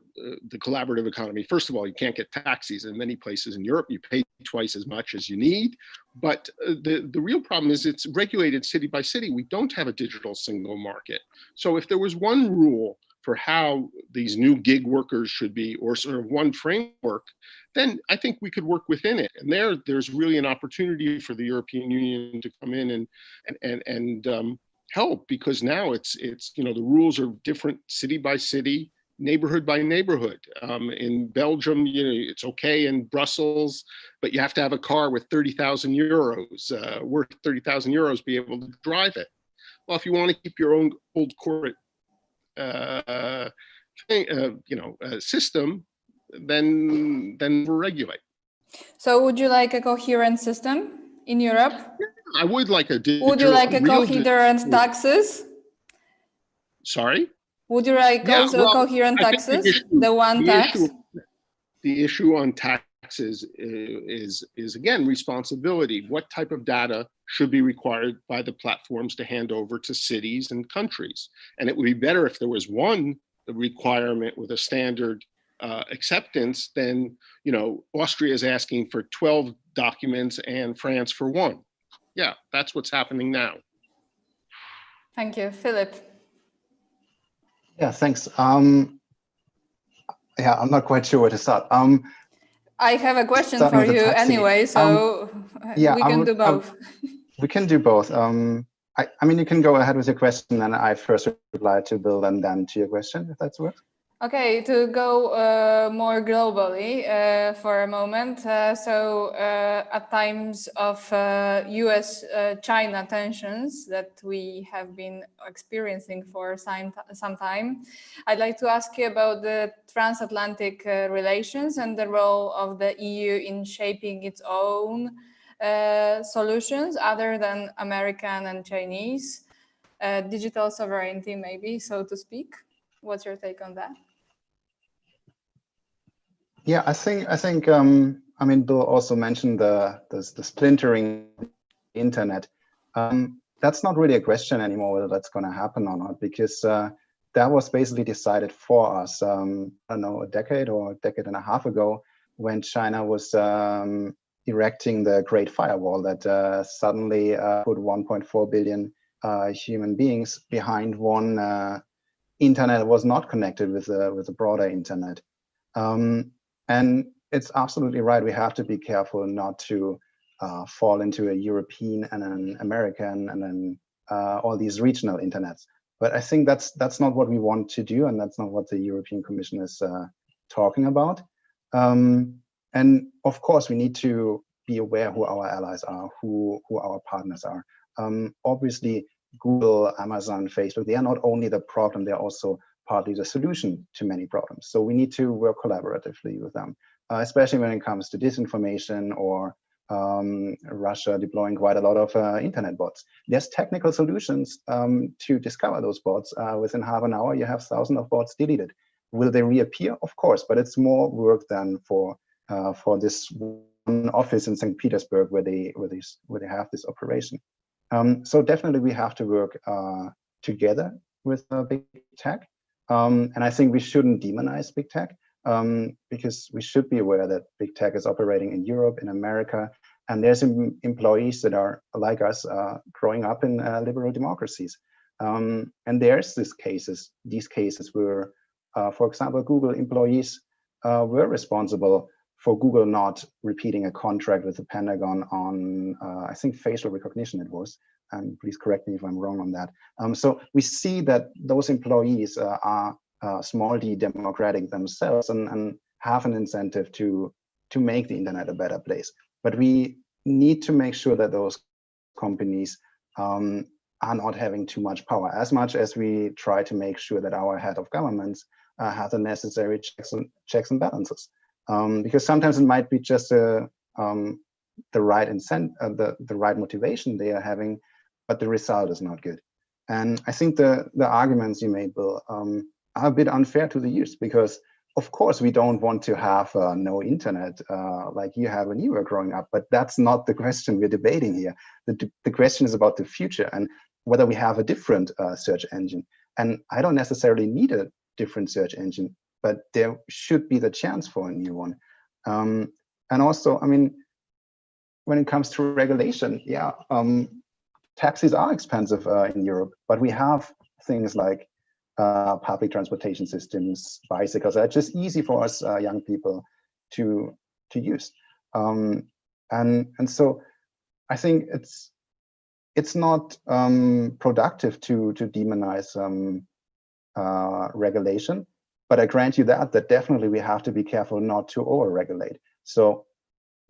the collaborative economy, first of all, you can't get taxis in many places in Europe. You pay twice as much as you need. But the real problem is it's regulated city by city. We don't have a digital single market. So if there was one rule for how these new gig workers should be, or sort of one framework, then I think we could work within it. And there's really an opportunity for the European Union to come in and help, because now it's you know, the rules are different city by city, neighborhood by neighborhood. In Belgium, you know, it's okay in Brussels, but you have to have a car with 30,000 euros, worth 30,000 euros, be able to drive it. Well, if you want to keep your own old corporate system, then we'll regulate. So would you like a coherent system in Europe? I would like a digital. Would you like a coherent taxes? Sorry? Would you like Yeah, also well, coherent I think taxes? The one tax? The issue on taxes is again responsibility. What type of data should be required by the platforms to hand over to cities and countries? And it would be better if there was one requirement with a standard acceptance than, you know, Austria is asking for 12 documents and France for one. Yeah, that's what's happening now. Thank you. Philipp. Yeah, thanks. Yeah, I'm not quite sure where to start. I have a question starting for with the you taxi. anyway, so Yeah, we can do both. We can do both. I mean, you can go ahead with your question, and I first reply to Bill and then to your question, if that works. Okay, to go more globally for a moment. At times of US-China tensions that we have been experiencing for some time, I'd like to ask you about the transatlantic relations and the role of the EU in shaping its own solutions other than American and Chinese, digital sovereignty maybe, so to speak. What's your take on that? Yeah, I think I mean, Bill also mentioned the splintering internet. That's not really a question anymore whether that's going to happen or not, because that was basically decided for us. I don't know, a decade or a decade and a half ago, when China was erecting the Great Firewall that suddenly put 1.4 billion human beings behind one internet that was not connected with the broader internet. And it's absolutely right. We have to be careful not to fall into a European and an American and then all these regional internets. But I think that's not what we want to do, and that's not what the European Commission is talking about. And of course, we need to be aware who our allies are, who our partners are. Obviously, Google, Amazon, Facebook, they are not only the problem, they're also partly the solution to many problems. So we need to work collaboratively with them, especially when it comes to disinformation or Russia deploying quite a lot of internet bots. There's technical solutions to discover those bots. Within half an hour, you have thousands of bots deleted. Will they reappear? Of course, but it's more work than for this one office in St. Petersburg where they have this operation. So definitely we have to work together with big tech. And I think we shouldn't demonize big tech, because we should be aware that big tech is operating in Europe, in America, and there's employees that are like us, growing up in liberal democracies. And there's these cases where, for example, Google employees were responsible for Google not repeating a contract with the Pentagon on, I think, facial recognition it was. Please correct me if I'm wrong on that. So we see that those employees are small d democratic themselves and have an incentive to make the internet a better place. But we need to make sure that those companies are not having too much power, as much as we try to make sure that our head of governments have the necessary checks and balances. Because sometimes it might be just the right the right motivation they are having, but the result is not good. And I think the arguments you made, Bill, are a bit unfair to the youth, because of course we don't want to have no internet like you had when you were growing up, but that's not the question we're debating here. The question is about the future and whether we have a different search engine. And I don't necessarily need a different search engine, but there should be the chance for a new one. And also, I mean, when it comes to regulation, yeah, taxis are expensive in Europe, but we have things like public transportation systems, bicycles that are just easy for us young people to use. And so I think it's not productive to demonize regulation, but I grant you that definitely we have to be careful not to over-regulate. So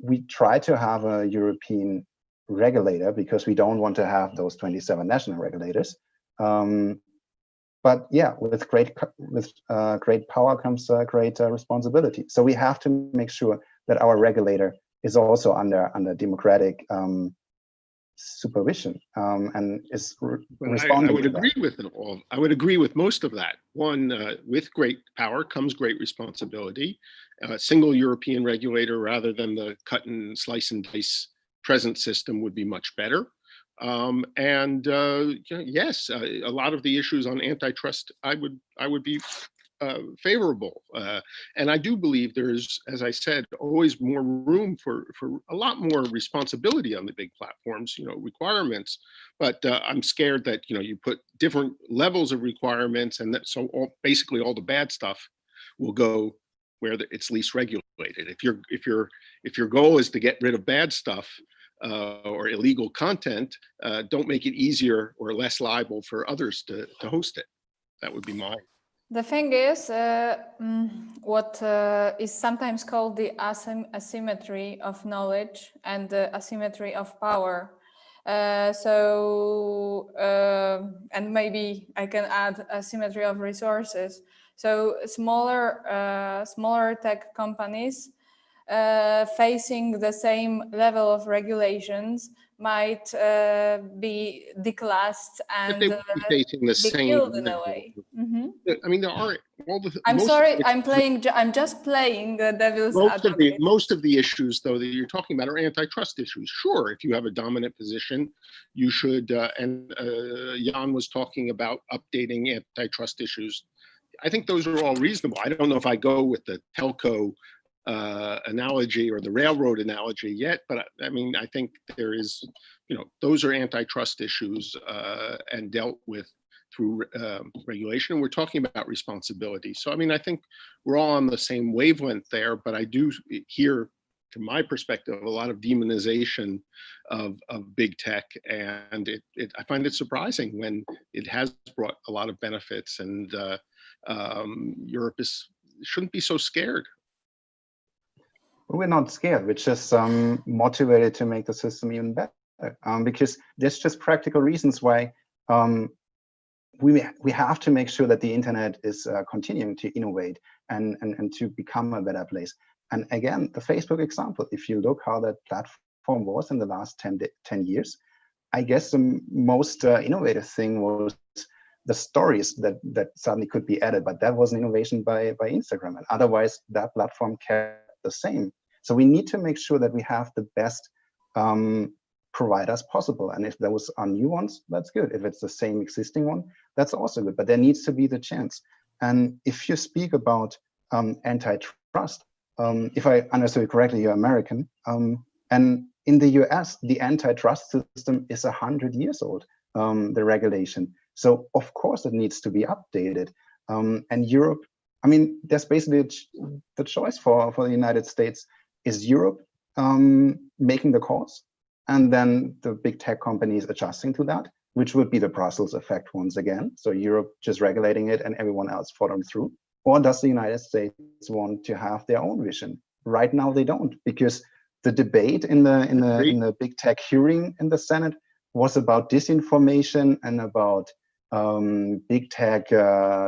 we try to have a European regulator because we don't want to have those 27 national regulators. But yeah, with great power comes great responsibility. So we have to make sure that our regulator is also under democratic supervision and is responding. I would agree with it all. I would agree with most of that. One, with great power comes great responsibility. A single European regulator rather than the cut and slice and dice present system would be much better. Yes, a lot of the issues on antitrust, I would be favorable. And I do believe there's, as I said, always more room for a lot more responsibility on the big platforms, requirements. But I'm scared that, you put different levels of requirements, and that basically all the bad stuff will go where it's least regulated. If your goal is to get rid of bad stuff or illegal content, don't make it easier or less liable for others to host it. That would be mine. The thing is, what is sometimes called the asymmetry of knowledge and the asymmetry of power. And maybe I can add asymmetry of resources. So smaller tech companies facing the same level of regulations might be declassed and be facing the same killed in a way. Mm-hmm. I mean, there are all the. I'm sorry, I'm just playing the devil's advocate. Most of the issues, though, that you're talking about are antitrust issues. Sure, if you have a dominant position, you should. And Jan was talking about updating antitrust issues. I think those are all reasonable. I don't know if I go with the telco analogy or the railroad analogy yet, but I mean, I think there is, those are antitrust issues and dealt with through regulation. We're talking about responsibility. So, I mean, I think we're all on the same wavelength there, but I do hear, from my perspective, a lot of demonization of big tech. And I find it surprising when it has brought a lot of benefits, and Europe shouldn't be so scared. We're not scared. We're just motivated to make the system even better, because there's just practical reasons why we have to make sure that the internet is continuing to innovate and to become a better place. And again, the Facebook example, if you look how that platform was in the last 10 years, I guess the most innovative thing was the stories that suddenly could be added, but that was an innovation by Instagram, and otherwise that platform kept the same. So we need to make sure that we have the best providers possible. And if those are new ones, that's good. If it's the same existing one, that's also good. But there needs to be the chance. And if you speak about antitrust, if I understood correctly, you're American. And in the US, the antitrust system is 100 years old, the regulation. So of course it needs to be updated. And Europe, I mean, there's basically the choice for the United States. Is Europe making the calls, and then the big tech companies adjusting to that, which would be the Brussels effect once again. So Europe just regulating it and everyone else following through. Or does the United States want to have their own vision? Right now they don't, because the debate in the big tech hearing in the Senate was about disinformation and about big tech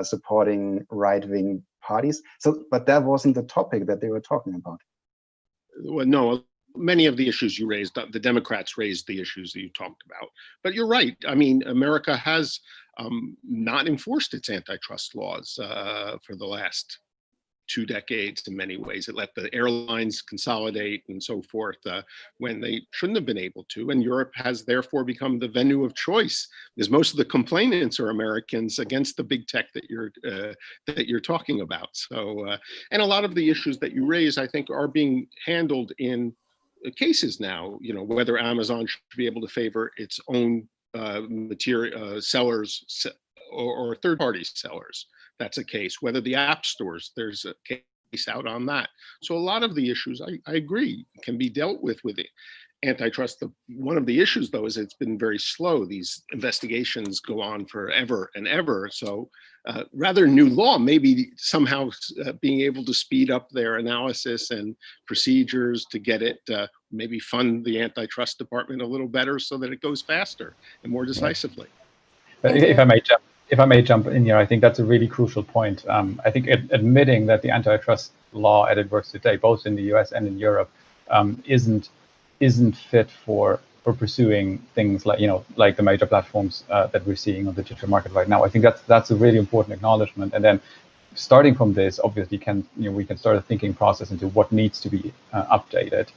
supporting right-wing parties. So, but that wasn't the topic that they were talking about. Well, no, many of the issues you raised, the Democrats raised the issues that you talked about. But you're right. I mean, America has not enforced its antitrust laws for the last 2 decades in many ways. It let the airlines consolidate and so forth when they shouldn't have been able to. And Europe has therefore become the venue of choice, because most of the complainants are Americans against the big tech that you're talking about. So, and a lot of the issues that you raise, I think, are being handled in cases now. Whether Amazon should be able to favor its own material sellers or third-party sellers. That's a case. Whether the app stores, there's a case out on that. So a lot of the issues, I agree, can be dealt with the antitrust. One of the issues, though, is it's been very slow. These investigations go on forever and ever. So rather new law, maybe somehow being able to speed up their analysis and procedures to get it, maybe fund the antitrust department a little better so that it goes faster and more decisively. If I may jump in here, I think that's a really crucial point. I think admitting that the antitrust law as it works today, both in the US and in Europe, isn't fit for for pursuing things like, like the major platforms that we're seeing on the digital market right now. I think that's a really important acknowledgement. And then starting from this, obviously, we can start a thinking process into what needs to be updated.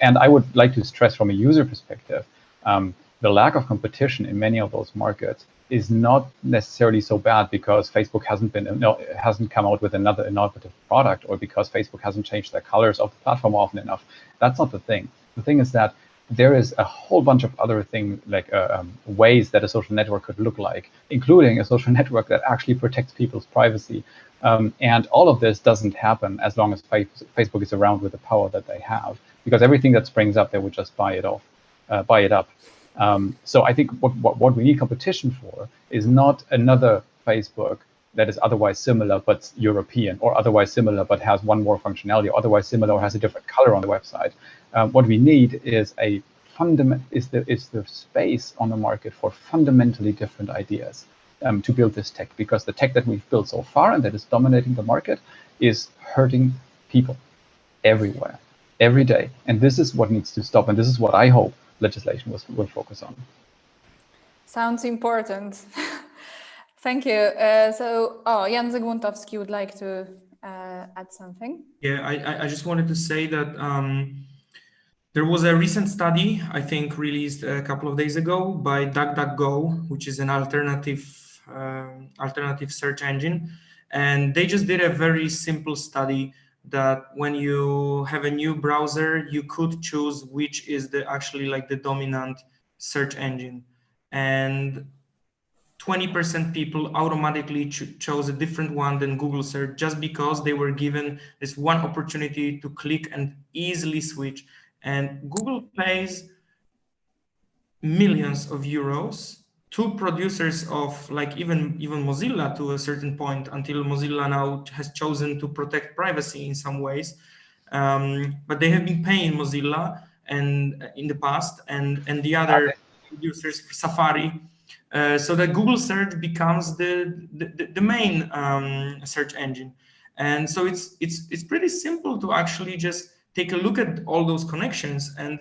And I would like to stress from a user perspective, the lack of competition in many of those markets is not necessarily so bad because Facebook hasn't come out with another innovative product, or because Facebook hasn't changed the colors of the platform often enough. That's not the thing. The thing is that there is a whole bunch of other things, like ways that a social network could look like, including a social network that actually protects people's privacy. And all of this doesn't happen as long as Facebook is around with the power that they have, because everything that springs up, they would just buy it up. So I think what we need competition for is not another Facebook that is otherwise similar but European, or otherwise similar but has one more functionality, or otherwise similar or has a different color on the website. What we need is the space on the market for fundamentally different ideas to build this tech, because the tech that we've built so far and that is dominating the market is hurting people everywhere, every day. And this is what needs to stop. And this is what I hope legislation will focus on. Sounds important. Thank you. Jan Zygmuntowski would like to add something. Yeah, I just wanted to say that there was a recent study, I think, released a couple of days ago by DuckDuckGo, which is an alternative search engine. And they just did a very simple study that when you have a new browser, you could choose which is actually the dominant search engine. And 20% people automatically chose a different one than Google search, just because they were given this one opportunity to click and easily switch. And Google pays millions of euros to producers of even Mozilla to a certain point, until Mozilla now has chosen to protect privacy in some ways. But they have been paying Mozilla and in the past and the other producers, Safari, so that Google search becomes the main search engine. And so it's pretty simple to actually just take a look at all those connections and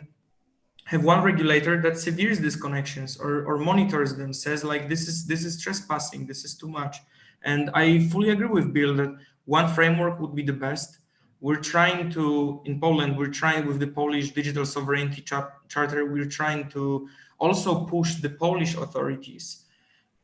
have one regulator that severes these connections or monitors them, says this is trespassing, this is too much. And I fully agree with Bill that one framework would be the best. We're trying to, in Poland, we're trying with the Polish Digital Sovereignty Charter, we're trying to also push the Polish authorities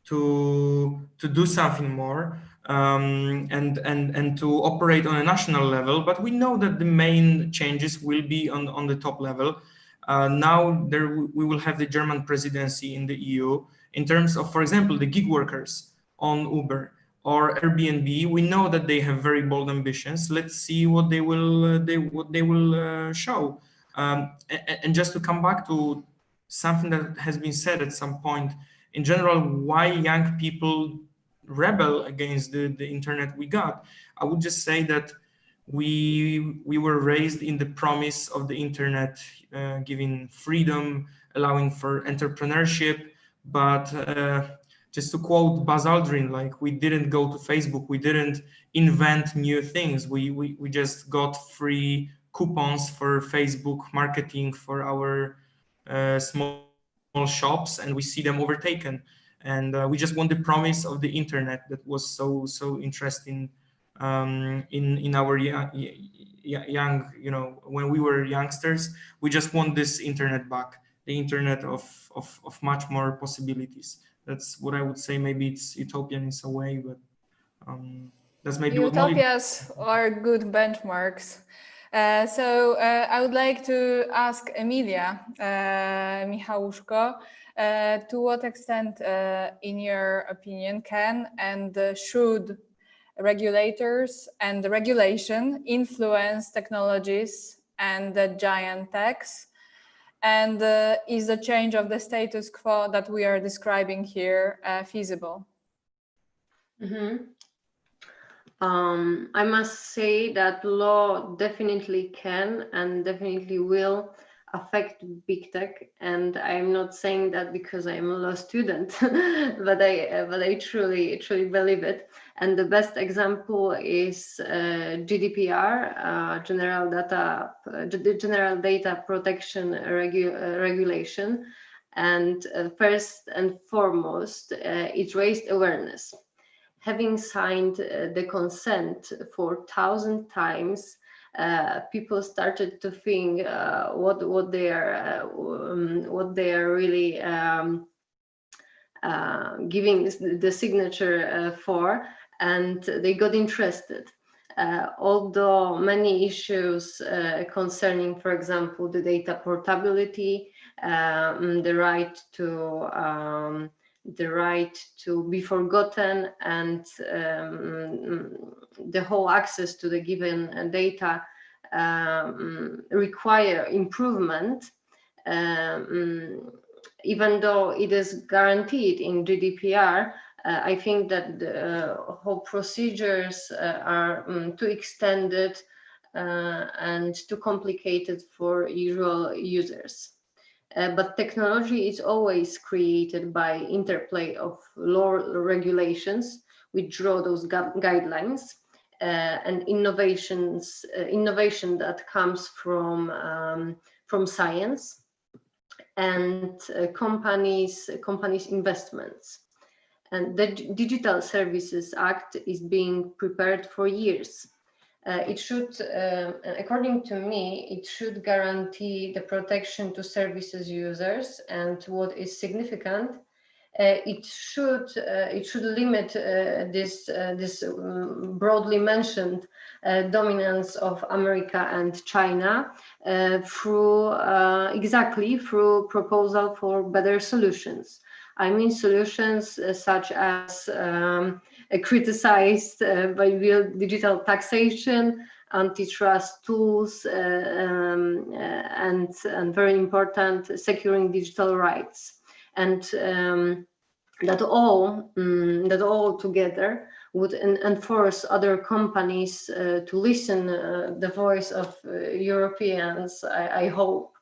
to do something more and to operate on a national level. But we know that the main changes will be on the top level. Now we will have the German presidency in the EU in terms of, for example, the gig workers on Uber or Airbnb. We know that they have very bold ambitions. Let's see what they will show. And just to come back to something that has been said at some point, in general, why young people rebel against the internet we got, I would just say that we were raised in the promise of the internet, giving freedom, allowing for entrepreneurship. But just to quote Buzz Aldrin, we didn't go to Facebook, we didn't invent new things. We just got free coupons for Facebook marketing for our small shops, and we see them overtaken. And we just want the promise of the internet that was so interesting in our young, when we were youngsters. We just want this internet back, the internet of much more possibilities. That's what I would say. Maybe it's utopian in some way, but that's maybe utopias are good benchmarks. I would like to ask Emilia Michałuszko, to what extent, in your opinion, can and should regulators and regulation influence technologies and the giant techs? And is the change of the status quo that we are describing here feasible? Mm-hmm. I must say that law definitely can and definitely will affect big tech, and I'm not saying that because I'm a law student, but I truly believe it. And the best example is GDPR, General Data Protection Regulation, and first and foremost, it raised awareness. Having signed the consent for 1,000 times, people started to think what they are really giving the signature for, and they got interested. Although many issues concerning, for example, the data portability, the right to be forgotten, and the whole access to the given data require improvement, even though it is guaranteed in GDPR. I think that the whole procedures are too extended and too complicated for usual users. But technology is always created by interplay of law regulations, which draw those guidelines, and innovation that comes from science and companies' investments. And the Digital Services Act is being prepared for years. It should, according to me, it should guarantee the protection to services users, and what is significant, it should limit this broadly mentioned dominance of America and China through proposal for better solutions. I mean solutions such as criticized by real digital taxation, antitrust tools, and very important, securing digital rights. And that all together would enforce other companies to listen the voice of Europeans, I hope.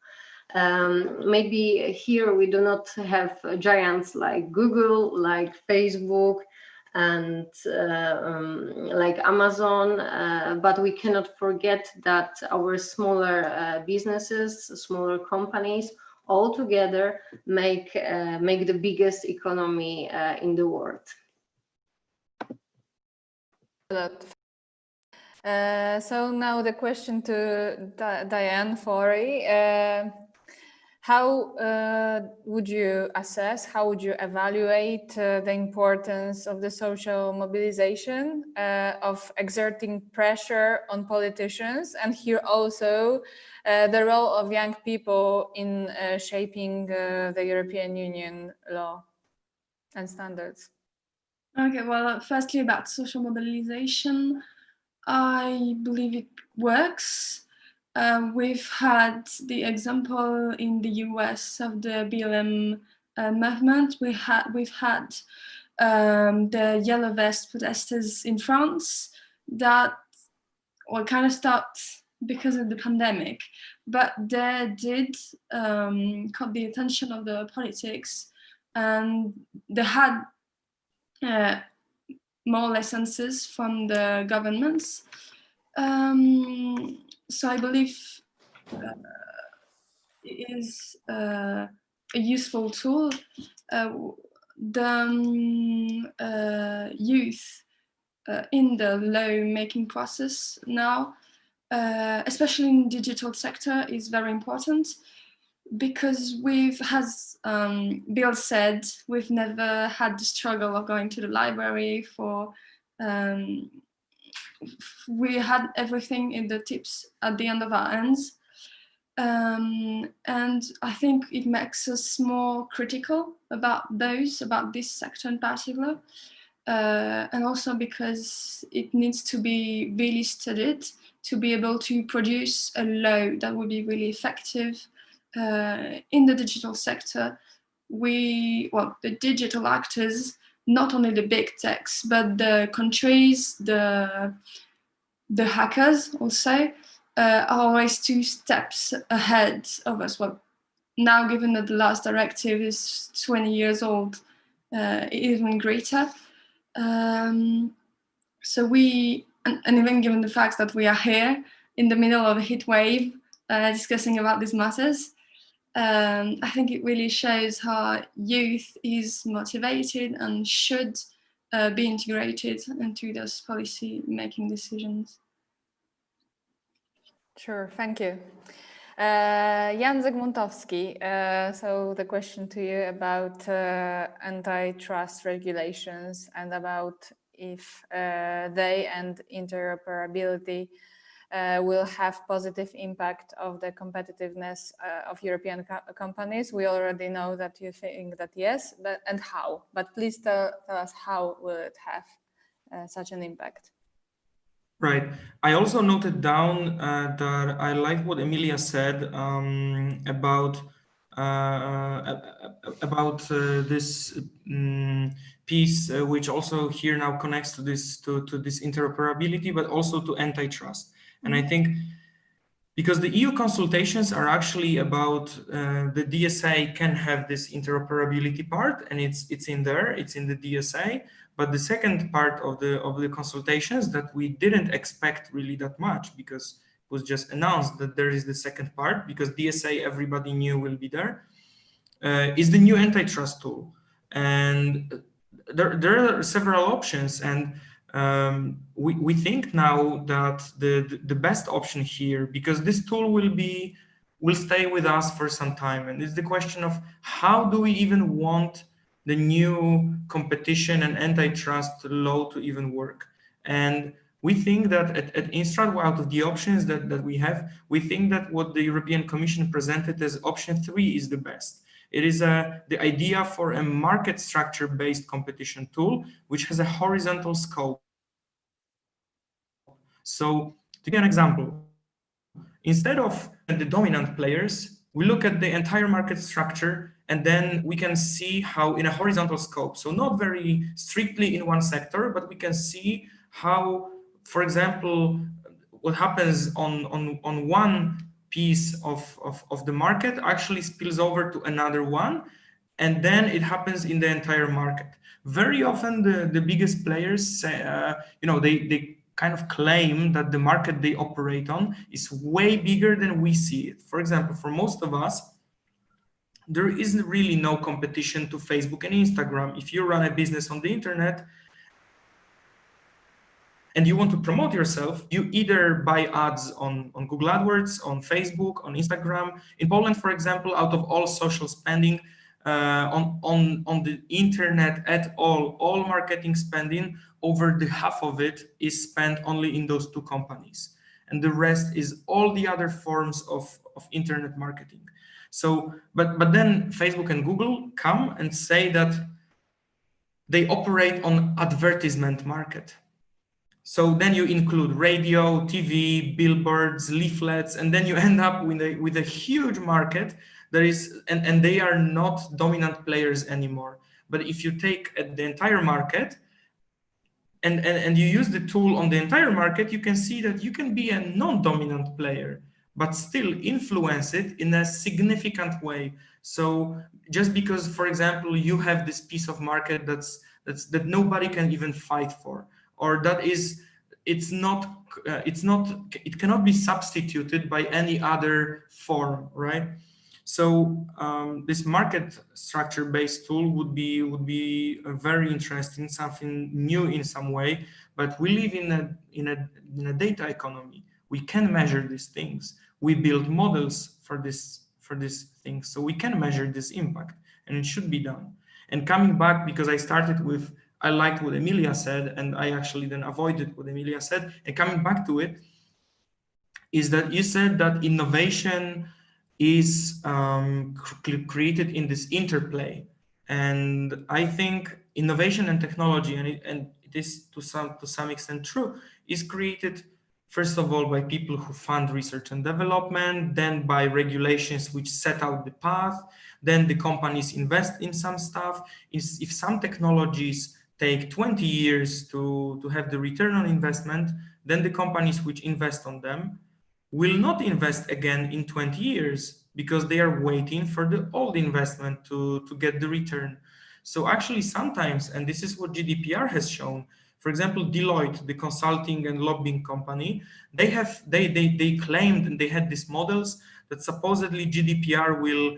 Maybe here we do not have giants like Google, like Facebook, and like Amazon, but we cannot forget that our smaller businesses, smaller companies, all together make the biggest economy in the world. So now the question to Diane Forey. How would you assess, how would you evaluate the importance of the social mobilization, of exerting pressure on politicians, and here also the role of young people in shaping the European Union law and standards? Okay, well, firstly about social mobilization, I believe it works. We've had the example in the US of the BLM movement. We've had the yellow vest protesters in France that kind of stopped because of the pandemic, but they did caught the attention of the politics, and they had more licenses from the governments. So I believe it is a useful tool. The youth in the law-making process now, especially in the digital sector, is very important, because as Bill said, we've never had the struggle of going to the library for we had everything in the tips at the end of our hands. And I think it makes us more critical about this sector in particular. And also because it needs to be really studied to be able to produce a law that would be really effective in the digital sector. The digital actors, not only the big techs, but the countries, the hackers also, are always 2 steps ahead of us. Well, now, given that the last directive is 20 years old, even greater. So we, and even given the fact that we are here in the middle of a heat wave discussing about these matters, I think it really shows how youth is motivated and should be integrated into those policy-making decisions. Sure, thank you. Jan Zygmuntowski, so the question to you about antitrust regulations and about if they and interoperability will have positive impact of the competitiveness of European companies. We already know that you think that yes, and how, but please tell us how will it have such an impact. Right. I also noted down that I like what Emilia said about this piece, which also here now connects to this interoperability, but also to antitrust. And I think because the EU consultations are actually about the DSA can have this interoperability part, and it's in there, it's in the DSA. But the second part of the consultations that we didn't expect really that much, because it was just announced that there is the second part, because DSA everybody knew will be there, is the new antitrust tool. And there are several options, and we think now that the best option here, because this tool will stay with us for some time, and it's the question of how do we even want the new competition and antitrust law to even work. And we think that at Instrat, out of the options that we have, we think that what the European Commission presented as option 3 is the best. It is the idea for a market structure-based competition tool, which has a horizontal scope. So to give an example, instead of the dominant players, we look at the entire market structure, and then we can see how in a horizontal scope, so not very strictly in one sector, but we can see how, for example, what happens on one piece of the market actually spills over to another one, and then it happens in the entire market. Very often the biggest players say, they kind of claim that the market they operate on is way bigger than we see it. For example, for most of us, there isn't really no competition to Facebook and Instagram. If you run a business on the internet and you want to promote yourself, you either buy ads on Google AdWords, on Facebook, on Instagram. In Poland, for example, out of all social spending on the internet at all marketing spending, over the half of it is spent only in those 2 companies. And the rest is all the other forms of internet marketing. So, but then Facebook and Google come and say that they operate on advertisement market. So then you include radio, TV, billboards, leaflets, and then you end up with a huge market that is, and they are not dominant players anymore. But if you take the entire market and you use the tool on the entire market, you can see that you can be a non-dominant player, but still influence it in a significant way. So just because, for example, you have this piece of market that nobody can even fight for, or that is, it cannot be substituted by any other form, right? So this market structure-based tool would be very interesting, something new in some way. But we live in a data economy. We can measure these things. We build models for these things, so we can measure this impact, and it should be done. And coming back, because I liked what Emilia said, and I actually then avoided what Emilia said. And coming back to it, is that you said that innovation is created in this interplay, and I think innovation and technology, and it is to some extent true, is created first of all by people who fund research and development, then by regulations which set out the path, then the companies invest in some stuff. If some technologies take 20 years to have the return on investment, then the companies which invest on them will not invest again in 20 years because they are waiting for the old investment to get the return. So actually sometimes, and this is what GDPR has shown, for example, Deloitte, the consulting and lobbying company, they claimed, and they had these models that supposedly GDPR will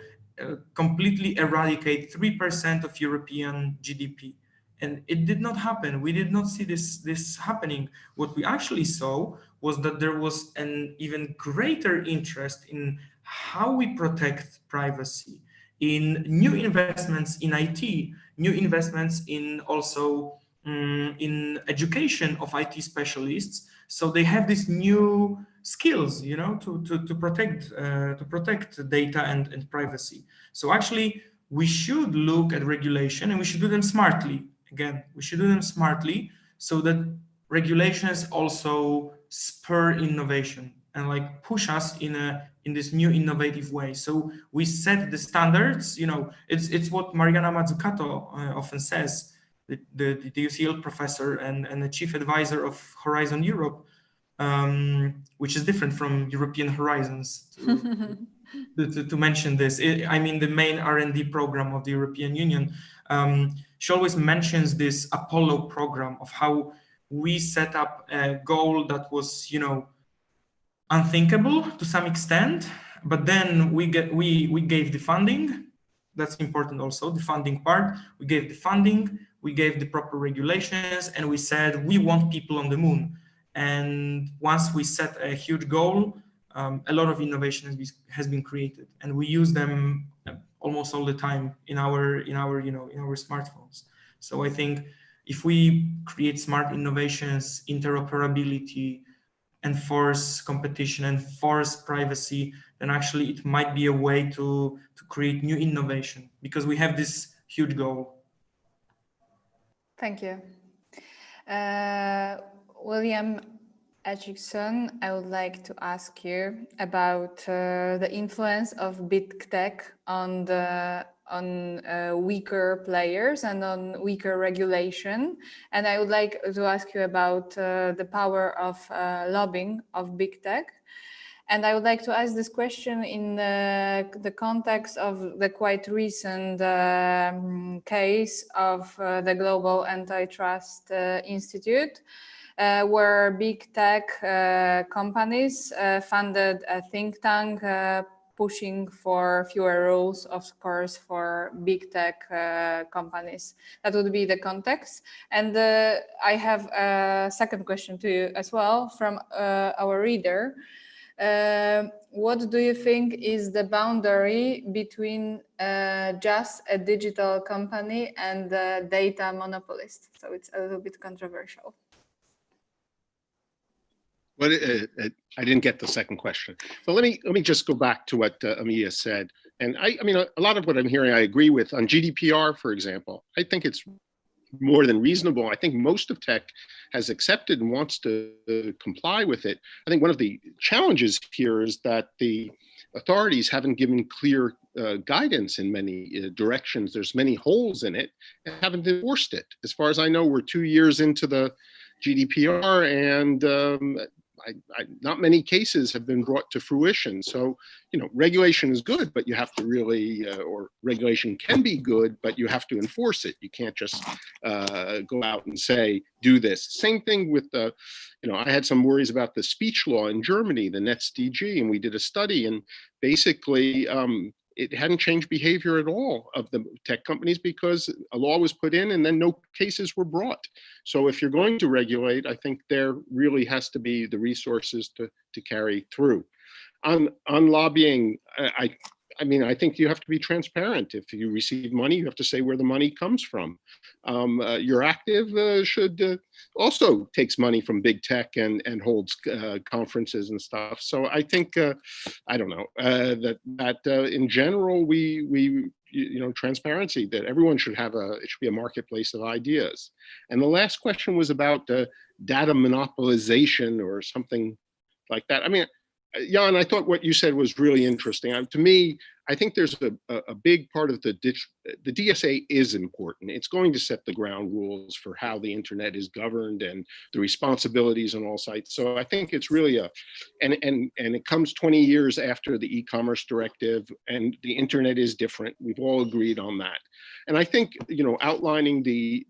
completely eradicate 3% of European GDP. And it did not happen. We did not see this happening. What we actually saw was that there was an even greater interest in how we protect privacy, in new investments in IT, new investments in also in education of IT specialists. So they have these new skills, you know, to protect data and privacy. So actually, we should look at regulation, and we should do them smartly. Again, we should do them smartly so that regulations also spur innovation and like push us in this new innovative way. So we set the standards. You know, it's what Mariana Mazzucato often says, the UCL professor and the chief advisor of Horizon Europe, which is different from European Horizons. To mention this, I mean the main R&D program of the European Union. She always mentions this Apollo program of how we set up a goal that was, you know, unthinkable to some extent, but then we gave the funding. That's important also, the funding part. We gave the funding, we gave the proper regulations, and we said we want people on the moon. And once we set a huge goal, a lot of innovation has been created, and we use them almost all the time in our smartphones. So I think if we create smart innovations, interoperability, enforce competition, enforce privacy, then actually it might be a way to create new innovation, because we have this huge goal. Thank you. William Atchison, I would like to ask you about the influence of big tech on weaker players and on weaker regulation. And I would like to ask you about the power of lobbying of big tech. And I would like to ask this question in the context of the quite recent case of the Global Antitrust Institute, where big tech companies funded a think tank pushing for fewer rules, of course, for big tech companies. That would be the context. And I have a second question to you as well from our reader. What do you think is the boundary between just a digital company and a data monopolist? So it's a little bit controversial. Well, I didn't get the second question. So let me just go back to what Amia said. And I mean, a lot of what I'm hearing, I agree with. On GDPR, for example, I think it's more than reasonable. I think most of tech has accepted and wants to comply with it. I think one of the challenges here is that the authorities haven't given clear guidance in many directions. There's many holes in it and haven't enforced it. As far as I know, we're 2 years into the GDPR, and not many cases have been brought to fruition. So, you know, regulation is good, but you have to really, or regulation can be good, but you have to enforce it. You can't just go out and say, do this. Same thing with the, you know, I had some worries about the speech law in Germany, the NetzDG, and we did a study, and basically it hadn't changed behavior at all of the tech companies because a law was put in and then no cases were brought. So if you're going to regulate, I think there really has to be the resources to carry through. On lobbying, I mean, I think you have to be transparent. If you receive money, you have to say where the money comes from. Your active should also takes money from big tech and holds conferences and stuff. So I think, I don't know, that in general, we you know, transparency, that everyone should have it should be a marketplace of ideas. And the last question was about data monopolization or something like that. I mean, Jan, I thought what you said was really interesting. To me, I think there's a big part of the DSA is important. It's going to set the ground rules for how the internet is governed and the responsibilities on all sites. So I think it's really and it comes 20 years after the e-commerce directive, and the internet is different. We've all agreed on that. And I think, outlining the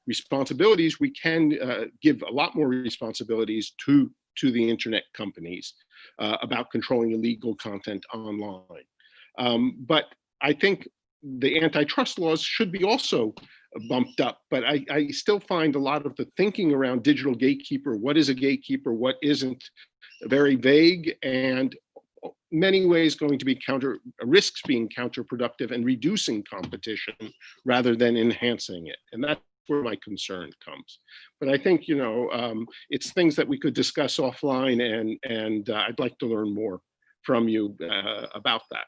responsibilities, we can give a lot more responsibilities to the internet companies about controlling illegal content online. But I think the antitrust laws should be also bumped up, but I still find a lot of the thinking around digital gatekeeper, what is a gatekeeper, what isn't, very vague, and many ways going to be risks being counterproductive and reducing competition rather than enhancing it. And that's where my concern comes. But I think, it's things that we could discuss offline, and I'd like to learn more from you about that.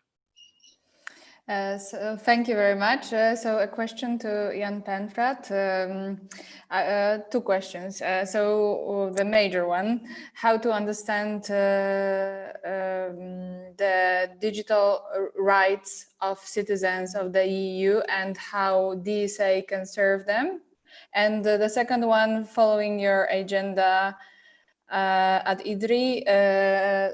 So thank you very much. So a question to Jan Penfrat. Two questions. So the major one, how to understand the digital rights of citizens of the EU and how DSA can serve them. And the second one, following your agenda at IDRI,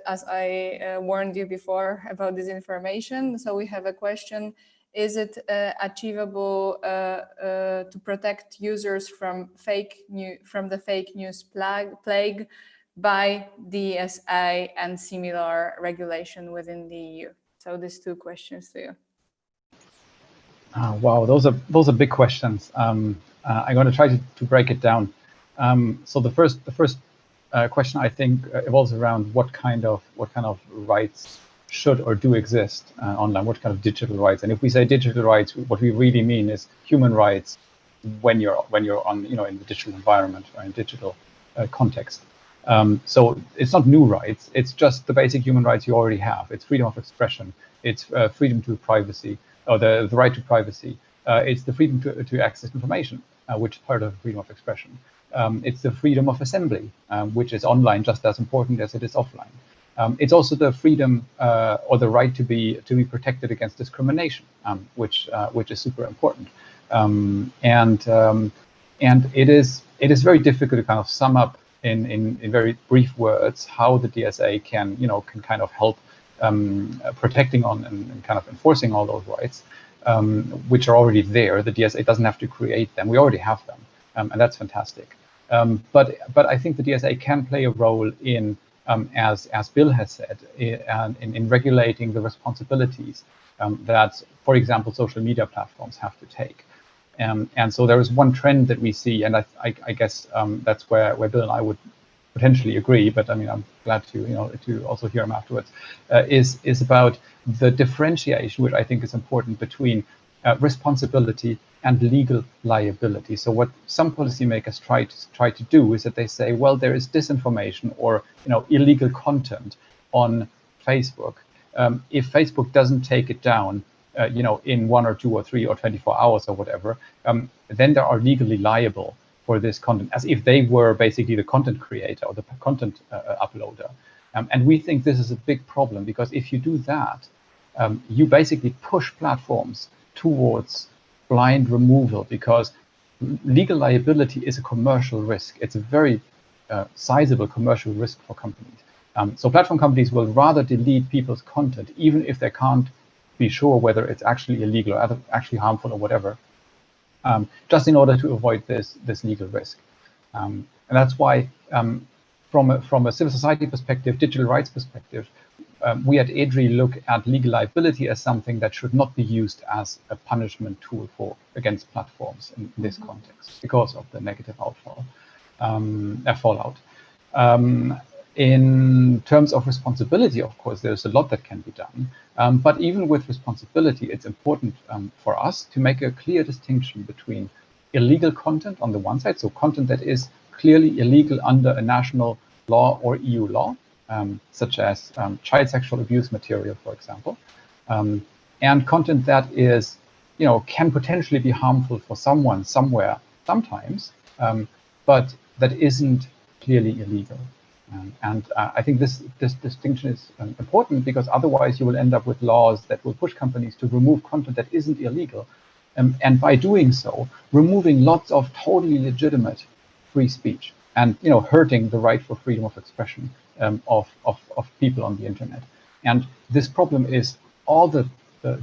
as I warned you before about this information. So we have a question: is it achievable to protect users from the fake news plague by DSA and similar regulation within the EU? So these two questions to you. Wow, those are big questions. I'm going to try to break it down. So the first question, I think, evolves around what kind of rights should or do exist online, what kind of digital rights. And if we say digital rights, what we really mean is human rights when you're on, in the digital environment or in digital context. So it's not new rights, it's just the basic human rights you already have. It's freedom of expression, it's freedom to privacy, or the right to privacy. It's the freedom to access information, which is part of freedom of expression. It's the freedom of assembly, which is online just as important as it is offline. It's also the freedom or the right to be protected against discrimination, which is super important. And it is very difficult to kind of sum up in very brief words how the DSA can kind of help protecting on and kind of enforcing all those rights, which are already there. The DSA doesn't have to create them. We already have them, and that's fantastic. But I think the DSA can play a role in, as Bill has said, in regulating the responsibilities that, for example, social media platforms have to take. And so there is one trend that we see, and I guess that's where Bill and I would potentially agree, but I mean, I'm glad to also hear him afterwards, is about the differentiation, which I think is important, between responsibility and legal liability. So what some policymakers try to do is that they say, well, there is disinformation or illegal content on Facebook. If Facebook doesn't take it down, in 1 or 2 or 3 or 24 hours or whatever, then they are legally liable for this content, as if they were basically the content creator or the content uploader. And we think this is a big problem, because if you do that, you basically push platforms towards blind removal, because legal liability is a commercial risk. It's a very sizable commercial risk for companies. So platform companies will rather delete people's content, even if they can't be sure whether it's actually illegal or actually harmful or whatever, just in order to avoid this legal risk. And that's why, from a civil society perspective, digital rights perspective, we at IDRI look at legal liability as something that should not be used as a punishment tool against platforms in this context, because of the negative fallout. In terms of responsibility, of course, there's a lot that can be done. But even with responsibility, it's important for us to make a clear distinction between illegal content on the one side, so content that is clearly illegal under a national law or EU law, such as child sexual abuse material, for example, and content that is, can potentially be harmful for someone somewhere sometimes, but that isn't clearly illegal. I think this distinction is important, because otherwise you will end up with laws that will push companies to remove content that isn't illegal, and by doing so, removing lots of totally legitimate free speech, and hurting the right for freedom of expression of people on the internet. And this problem is all the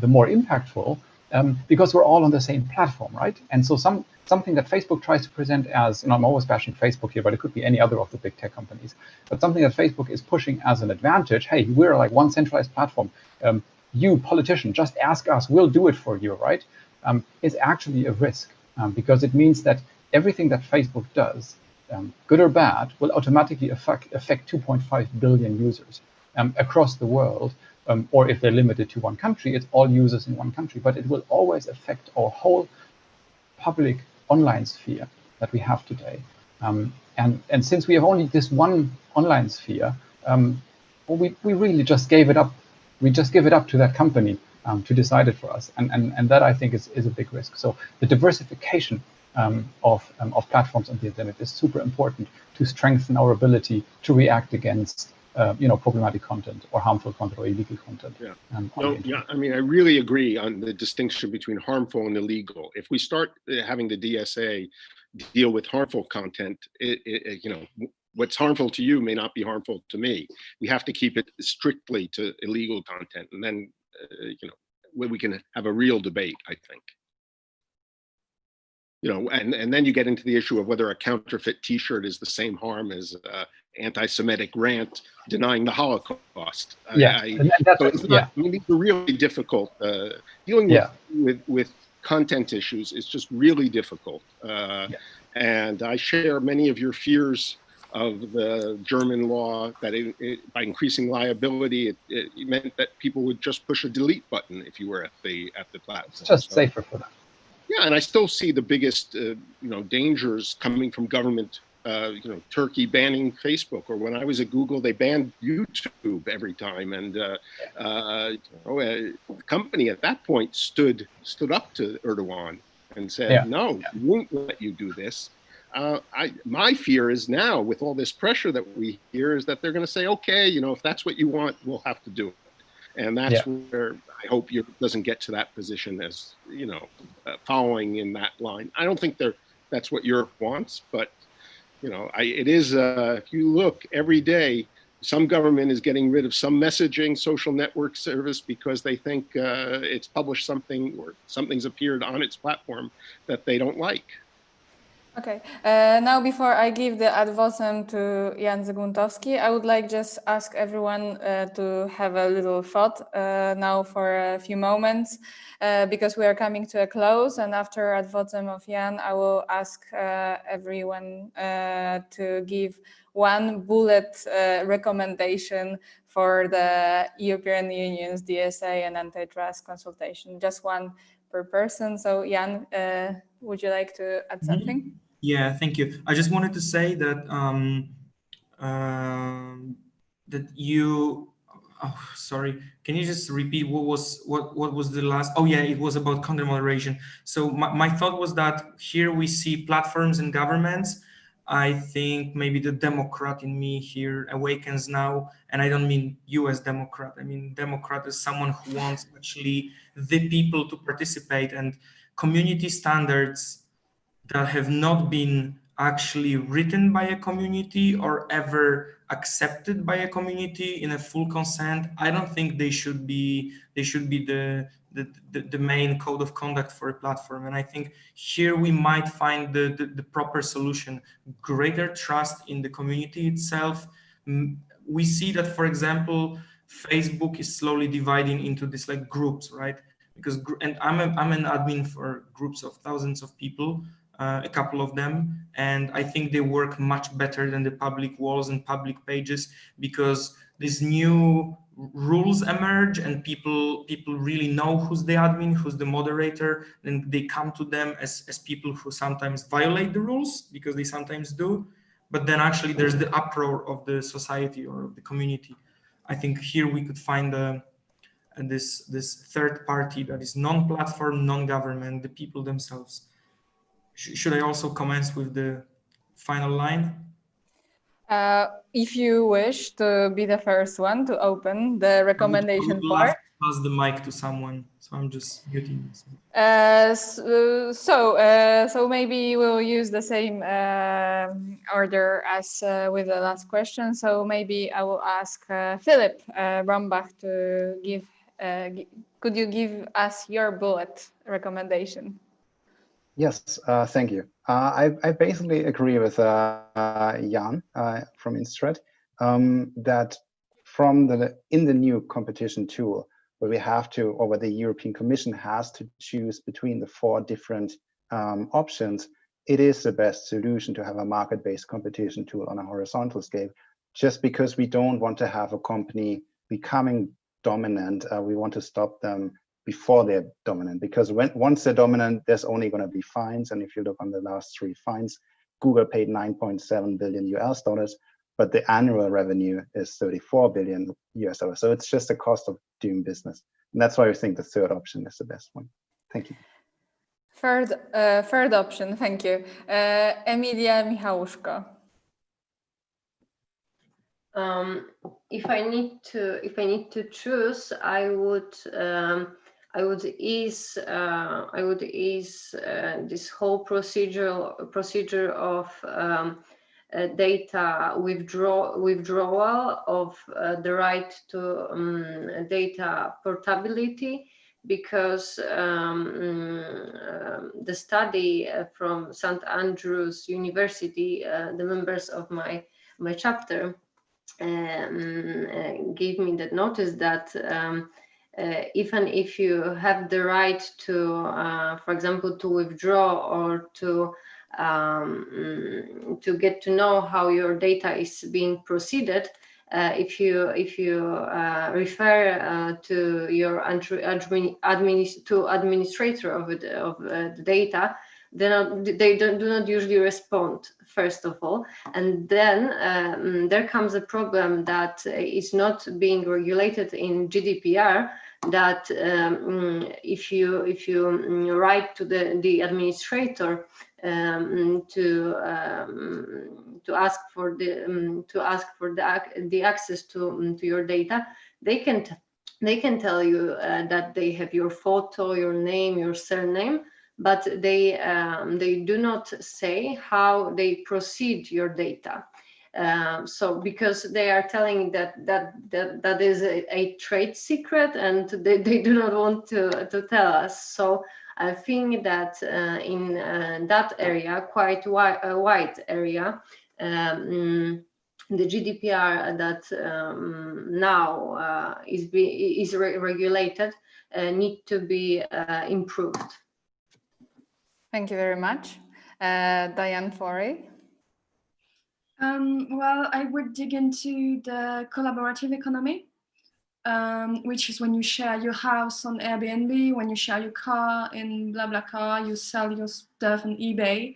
more impactful because we're all on the same platform, right? And so something that Facebook tries to present as, I'm always bashing Facebook here, but it could be any other of the big tech companies, but something that Facebook is pushing as an advantage, hey, we're like one centralized platform. You, politician, just ask us, we'll do it for you, right? Is actually a risk, because it means that everything that Facebook does, good or bad, will automatically affect 2.5 billion users across the world. Or if they're limited to one country, it's all users in one country, but it will always affect our whole public online sphere that we have today. And since we have only this one online sphere, we really just gave it up. We just give it up to that company to decide it for us. And that, I think, is a big risk. So the diversification of platforms on the internet is super important to strengthen our ability to react against problematic content or harmful content or illegal content. Yeah. I mean, I really agree on the distinction between harmful and illegal. If we start having the DSA deal with harmful content, what's harmful to you may not be harmful to me. We have to keep it strictly to illegal content, and then we can have a real debate, I think. And then you get into the issue of whether a counterfeit T-shirt is the same harm as anti-Semitic rant denying the Holocaust. Yeah, so it's not, I mean, these are really difficult. Dealing with content issues is just really difficult. And I share many of your fears of the German law that by increasing liability, it meant that people would just push a delete button if you were at the platform. It's just safer for them. Yeah, and I still see the biggest, dangers coming from government. Turkey banning Facebook, or when I was at Google, they banned YouTube every time, and the company at that point stood up to Erdogan and said, "No, we won't let you do this." My fear is now, with all this pressure that we hear, is that they're going to say, "Okay, if that's what you want, we'll have to do it." And that's where I hope Europe doesn't get to that position, as following in that line. I don't think that's what Europe wants, but it is. If you look every day, some government is getting rid of some messaging social network service because they think it's published something or something's appeared on its platform that they don't like. Okay, now before I give the ad vocem to Jan Zaguntowski, I would like just ask everyone to have a little thought now for a few moments, because we are coming to a close, and after ad vocem of Jan, I will ask everyone to give one bullet recommendation for the European Union's DSA and antitrust consultation, just one per person. So Jan, would you like to add something? Yeah, thank you. I just wanted to say that that you. Oh, sorry. Can you just repeat what was the last? Oh yeah, it was about content moderation. So my thought was that here we see platforms and governments. I think maybe the Democrat in me here awakens now, and I don't mean you as Democrat. I mean Democrat as someone who wants actually the people to participate, and community standards that have not been actually written by a community or ever accepted by a community in a full consent. I don't think they should be the main code of conduct for a platform. And I think here we might find the proper solution: greater trust in the community itself. We see that, for example, Facebook is slowly dividing into these like groups, right? And I'm an admin for groups of thousands of people. A couple of them, and I think they work much better than the public walls and public pages, because these new rules emerge and people really know who's the admin, who's the moderator, and they come to them as people who sometimes violate the rules, because they sometimes do, but then actually there's the uproar of the society or of the community. I think here we could find this third party that is non-platform, non-government, the people themselves. Should I also commence with the final line? if you wish to be the first one to open the recommendation I would part. love to pass the mic to someone, so I'm just muting myself. So maybe we'll use the same order as with the last question. So maybe I will ask Philipp Rombach to give. Could you give us your bullet recommendation? Yes, thank you. I basically agree with Jan from Instrat that in the new competition tool, where we have to, or where the European Commission has to choose between the 4 different options, it is the best solution to have a market-based competition tool on a horizontal scale, just because we don't want to have a company becoming dominant. We want to stop them before they're dominant, because once they're dominant, there's only going to be fines. And if you look on the last 3 fines, Google paid $9.7 billion US, but the annual revenue is $34 billion US. So it's just the cost of doing business. And that's why we think the 3rd option is the best one. Thank you. Third option, thank you. Emilia Michałuszko. If I need to choose, I would ease this whole procedure of data withdrawal of the right to data portability, because the study from St. Andrews University, the members of my chapter gave me that notice that even if you have the right to, for example, to withdraw or to get to know how your data is being proceeded, if you refer to your administrator of the data, they do not usually respond, first of all, and then there comes a problem that is not being regulated in GDPR, that if you write to the administrator to ask for the access to your data, they can tell you that they have your photo, your name, your surname, but they do not say how they proceed your data. So because they are telling that is a trade secret, and they do not want to tell us. So I think that in that area, quite a wide area, the GDPR that now is regulated need to be improved. Thank you very much. Diane Forey. Well, I would dig into the collaborative economy, which is when you share your house on Airbnb, when you share your car in BlaBlaCar, you sell your stuff on eBay.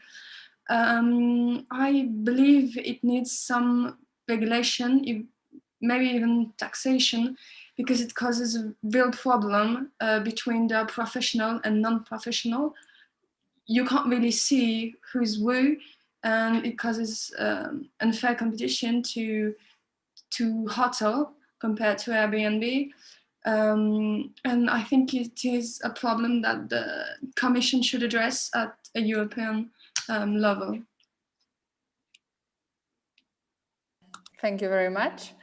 I believe it needs some regulation, maybe even taxation, because it causes a real problem between the professional and non-professional. You can't really see who's who, and it causes unfair competition to hotel compared to Airbnb. And I think it is a problem that the Commission should address at a European level. Thank you very much.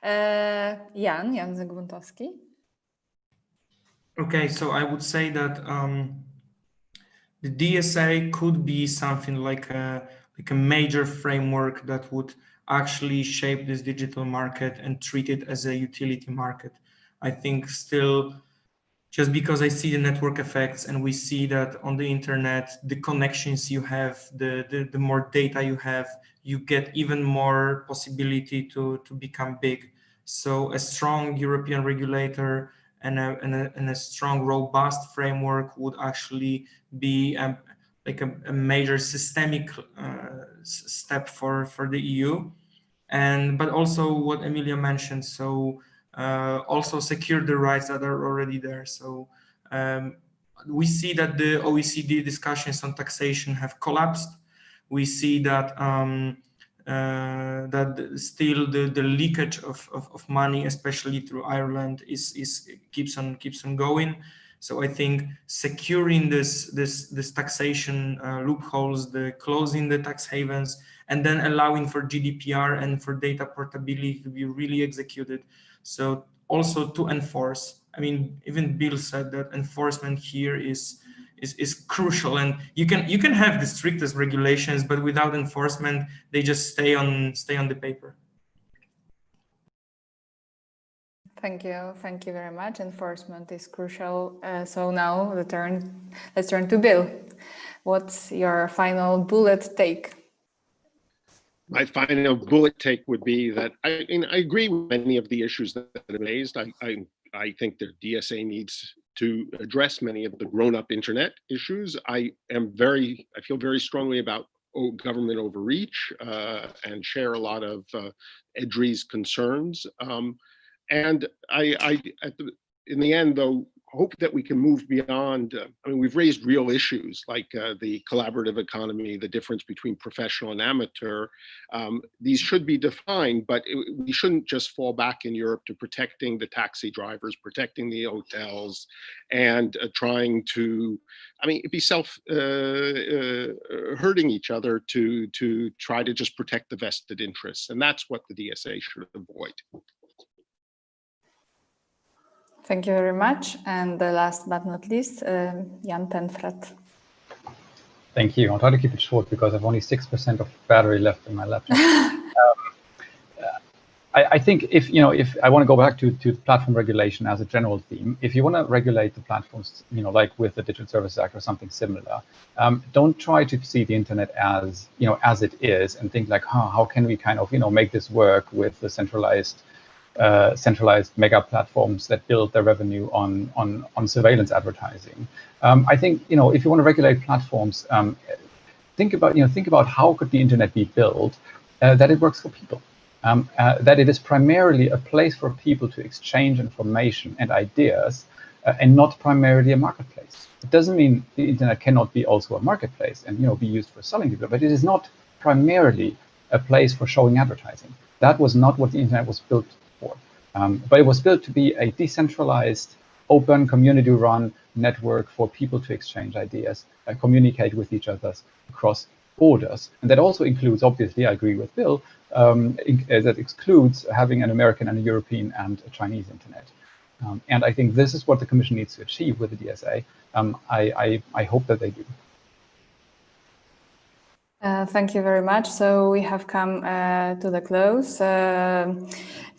Jan Zygmuntowski. Okay, so I would say that the DSA could be something like a major framework that would actually shape this digital market and treat it as a utility market. I think still, just because I see the network effects and we see that on the internet, the connections you have, the more data you have, you get even more possibility to become big. So a strong European regulator and a strong, robust framework would actually be like a major systemic step for the EU. But also what Emilia mentioned, so also secure the rights that are already there. So we see that the OECD discussions on taxation have collapsed. We see that that still the leakage of money, especially through Ireland, keeps on going. So I think securing this taxation loopholes, the closing the tax havens, and then allowing for GDPR and for data portability to be really executed. So also to enforce. I mean, even Bill said that enforcement here is crucial, and you can have the strictest regulations, but without enforcement, they just stay on the paper. Thank you very much. Enforcement is crucial. So now let's turn to Bill. What's your final bullet take? My final bullet take would be that I agree with many of the issues that are raised. I think that DSA needs to address many of the grown-up internet issues. I feel very strongly about government overreach and share a lot of EDRI's concerns. And in the end, though, hope that we can move beyond. I mean, we've raised real issues like the collaborative economy, the difference between professional and amateur. These should be defined, but we shouldn't just fall back in Europe to protecting the taxi drivers, protecting the hotels, and trying to, I mean, it'd be hurting each other to try to just protect the vested interests. And that's what the DSA should avoid. Thank you very much. And last but not least, Jan Tenfret. Thank you. I'll try to keep it short because I've only 6% of battery left in my laptop. I think if I want to go back to platform regulation as a general theme, if you want to regulate the platforms, like with the Digital Services Act or something similar, don't try to see the internet as it is and think like, how can we kind of make this work with the centralized mega platforms that build their revenue on surveillance advertising. I think if you want to regulate platforms, think about how could the internet be built that it works for people, that it is primarily a place for people to exchange information and ideas, and not primarily a marketplace. It doesn't mean the internet cannot be also a marketplace and be used for selling people, but it is not primarily a place for showing advertising. That was not what the internet was built for. But it was built to be a decentralized, open, community-run network for people to exchange ideas, communicate with each other across borders. And that also includes, obviously, I agree with Bill, that excludes having an American and a European and a Chinese internet. And I think this is what the Commission needs to achieve with the DSA. I hope that they do. Thank you very much. So we have come to the close.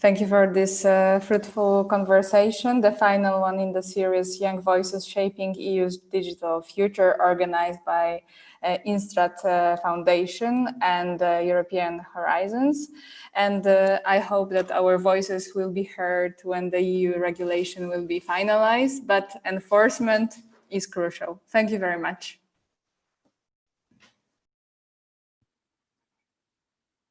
Thank you for this fruitful conversation, the final one in the series Young Voices Shaping EU's Digital Future, organized by Instrat Foundation and European Horizons. And I hope that our voices will be heard when the EU regulation will be finalized, but enforcement is crucial. Thank you very much.